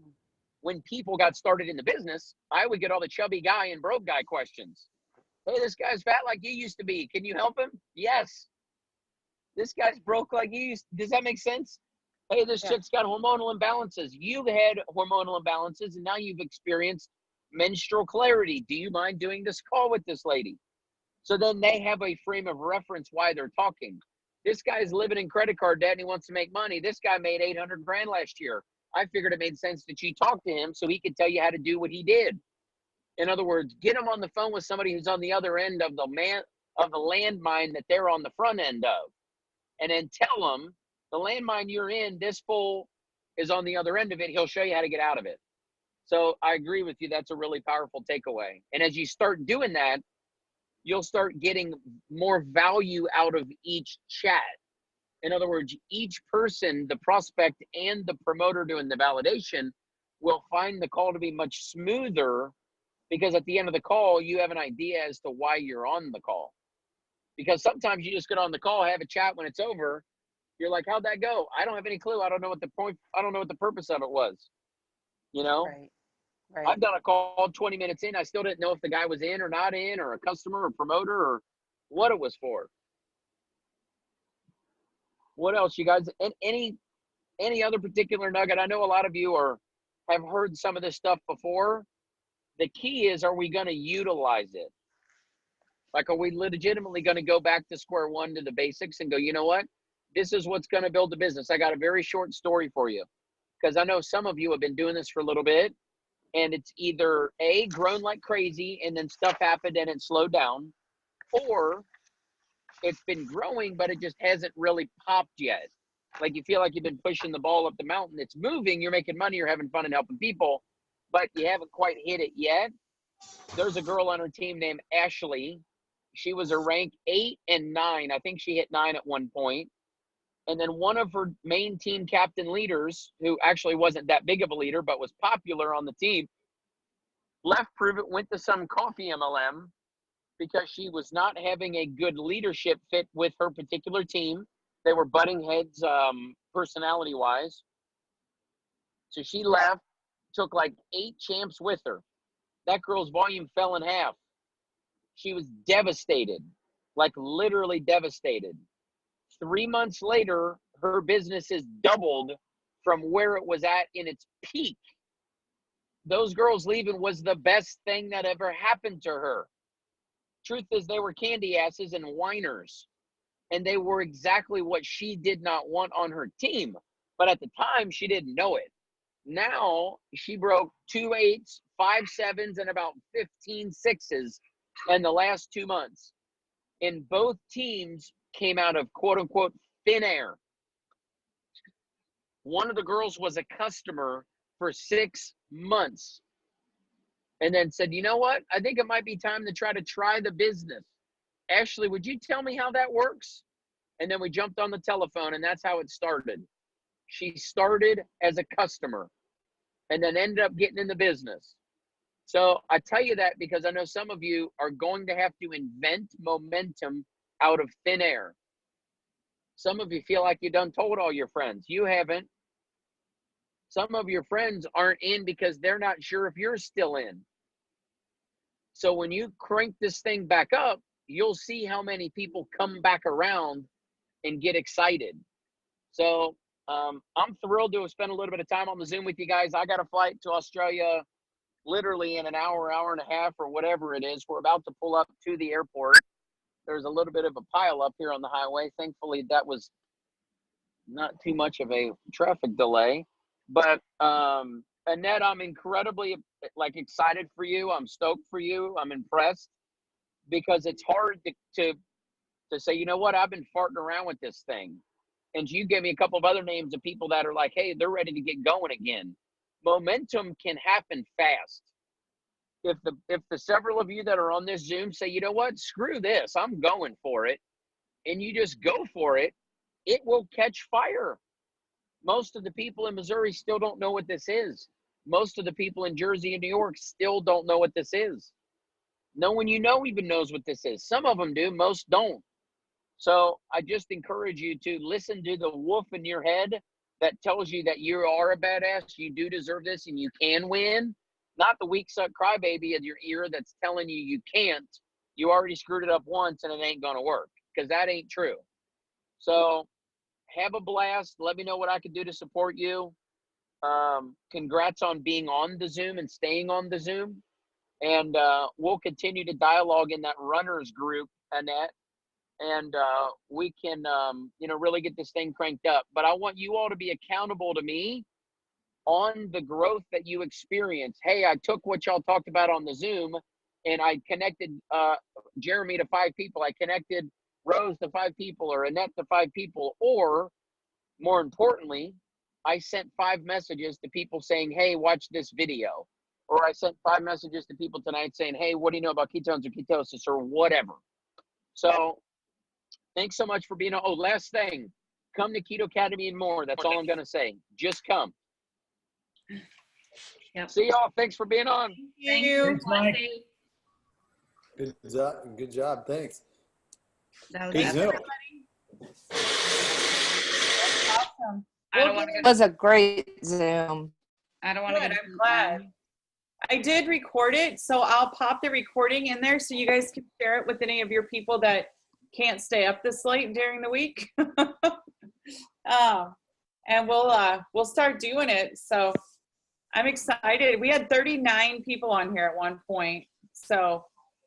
when people got started in the business, I would get all the chubby guy and broke guy questions. Hey, this guy's fat like you used to be. Can you help him? Yes. This guy's broke like you used. Does that make sense? Hey, this chick's got hormonal imbalances. You've had hormonal imbalances, and now you've experienced menstrual clarity. Do you mind doing this call with this lady? So then they have a frame of reference why they're talking. This guy's living in credit card debt and he wants to make money. This guy made 800 grand last year. I figured it made sense that you talk to him so he could tell you how to do what he did. In other words, get him on the phone with somebody who's on the other end of the landmine that they're on the front end of. And then tell them, the landmine you're in, this fool is on the other end of it. He'll show you how to get out of it. So I agree with you. That's a really powerful takeaway. And as you start doing that, you'll start getting more value out of each chat. In other words, each person, the prospect and the promoter doing the validation, will find the call to be much smoother, because at the end of the call, you have an idea as to why you're on the call. Because sometimes you just get on the call, have a chat, when it's over, you're like, how'd that go? I don't have any clue. I don't know what the point, I don't know what the purpose of it was. You know? Right. Right. I've done a call 20 minutes in. I still didn't know if the guy was in or not in, or a customer or promoter, or what it was for. What else, you guys? And any other particular nugget? I know a lot of you have heard some of this stuff before. The key is, are we going to utilize it? Like, are we legitimately going to go back to square one, to the basics, and go, you know what? This is what's going to build the business. I got a very short story for you, because I know some of you have been doing this for a little bit, and it's either A, grown like crazy, and then stuff happened and it slowed down, or it's been growing, but it just hasn't really popped yet. Like, you feel like you've been pushing the ball up the mountain. It's moving, you're making money, you're having fun and helping people, but you haven't quite hit it yet. There's a girl on her team named Ashley. She was a rank 8 and 9. I think she hit 9 at one point. And then one of her main team captain leaders, who actually wasn't that big of a leader, but was popular on the team, left Prove It, went to some coffee MLM, because she was not having a good leadership fit with her particular team. They were butting heads personality-wise. So she left, took like 8 champs with her. That girl's volume fell in half. She was devastated, like literally devastated. 3 months later, her business is doubled from where it was at in its peak. Those girls leaving was the best thing that ever happened to her. Truth is, they were candy asses and whiners, and they were exactly what she did not want on her team. But at the time, she didn't know it. Now she broke 2 8s, 5 7s, and about 15 6s in the last 2 months. And both teams came out of quote unquote thin air. One of the girls was a customer for 6 months, and then said, you know what? I think it might be time to try the business. Ashley, would you tell me how that works? And then we jumped on the telephone, and that's how it started. She started as a customer and then ended up getting in the business. So I tell you that because I know some of you are going to have to invent momentum out of thin air. Some of you feel like you done told all your friends. You haven't. Some of your friends aren't in because they're not sure if you're still in. So when you crank this thing back up, you'll see how many people come back around and get excited. So I'm thrilled to have spent a little bit of time on the Zoom with you guys. I got a flight to Australia literally in an hour, hour and a half, or whatever it is. We're about to pull up to the airport. There's a little bit of a pile up here on the highway. Thankfully, that was not too much of a traffic delay. But Annette, I'm incredibly excited for you. I'm stoked for you. I'm impressed, because it's hard to say, you know what, I've been farting around with this thing. And you gave me a couple of other names of people that are like, hey, they're ready to get going again. Momentum can happen fast. If the several of you that are on this Zoom say, you know what, screw this, I'm going for it, and you just go for it, it will catch fire. Most of the people in Missouri still don't know what this is. Most of the people in Jersey and New York still don't know what this is. No one you know even knows what this is. Some of them do, most don't. So I just encourage you to listen to the wolf in your head that tells you that you are a badass, you do deserve this, and you can win. Not the weak suck crybaby in your ear that's telling you you can't. You already screwed it up once and it ain't going to work, because that ain't true. So have a blast. Let me know what I can do to support you. Congrats on being on the Zoom and staying on the Zoom. And we'll continue to dialogue in that runners group, Annette. And we can, really get this thing cranked up. But I want you all to be accountable to me on the growth that you experience. Hey, I took what y'all talked about on the Zoom, and I connected Jeremy to 5 people. I connected Rose to 5 people, or Annette to 5 people. Or more importantly, I sent 5 messages to people saying, hey, watch this video. or I sent 5 messages to people tonight saying, hey, what do you know about ketones or ketosis or whatever. So thanks so much for being on. Oh, last thing, come to Keto Academy and more. That's all I'm going to say. Just come. Yep. See y'all. Thanks for being on. Thank you. Thanks, Mike. Good job. Good job. Thanks. That was Good Thanks, Zoom. Awesome. I don't want to It was a great Zoom. I don't want to Good, get I'm glad. I did record it, so I'll pop the recording in there so you guys can share it with any of your people that can't stay up this late during the week. And we'll start doing it. So I'm excited. We had 39 people on here at one point. So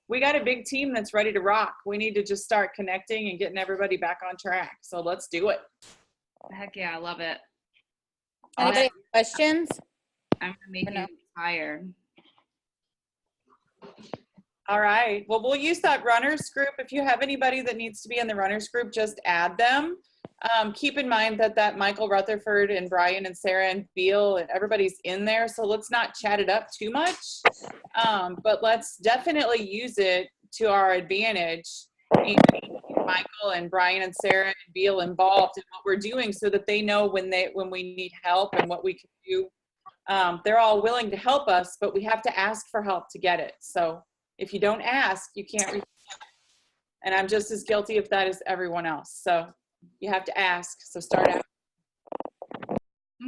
we got a big team that's ready to rock. We need to just start connecting and getting everybody back on track. So let's do it. Heck yeah, I love it. Anybody have questions? I'm gonna make No. you tired. All right. Well, we'll use that runners group. If you have anybody that needs to be in the runners group, just add them. Keep in mind that Michael Rutherford and Brian and Sarah and Beal and everybody's in there. So let's not chat it up too much. But let's definitely use it to our advantage. And Michael and Brian and Sarah and Beal involved in what we're doing so that they know when we need help and what we can do. They're all willing to help us, but we have to ask for help to get it. So if you don't ask, you can't receive. And I'm just as guilty if that is everyone else. So you have to ask. So start out.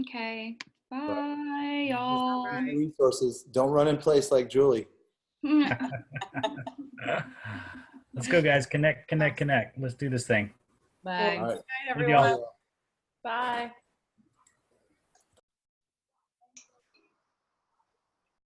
Okay. Bye, y'all. Resources. Don't run in place like Julie. Let's go, guys. Connect. Let's do this thing. Bye. All right. Good night, Thank y'all. everyone. Bye.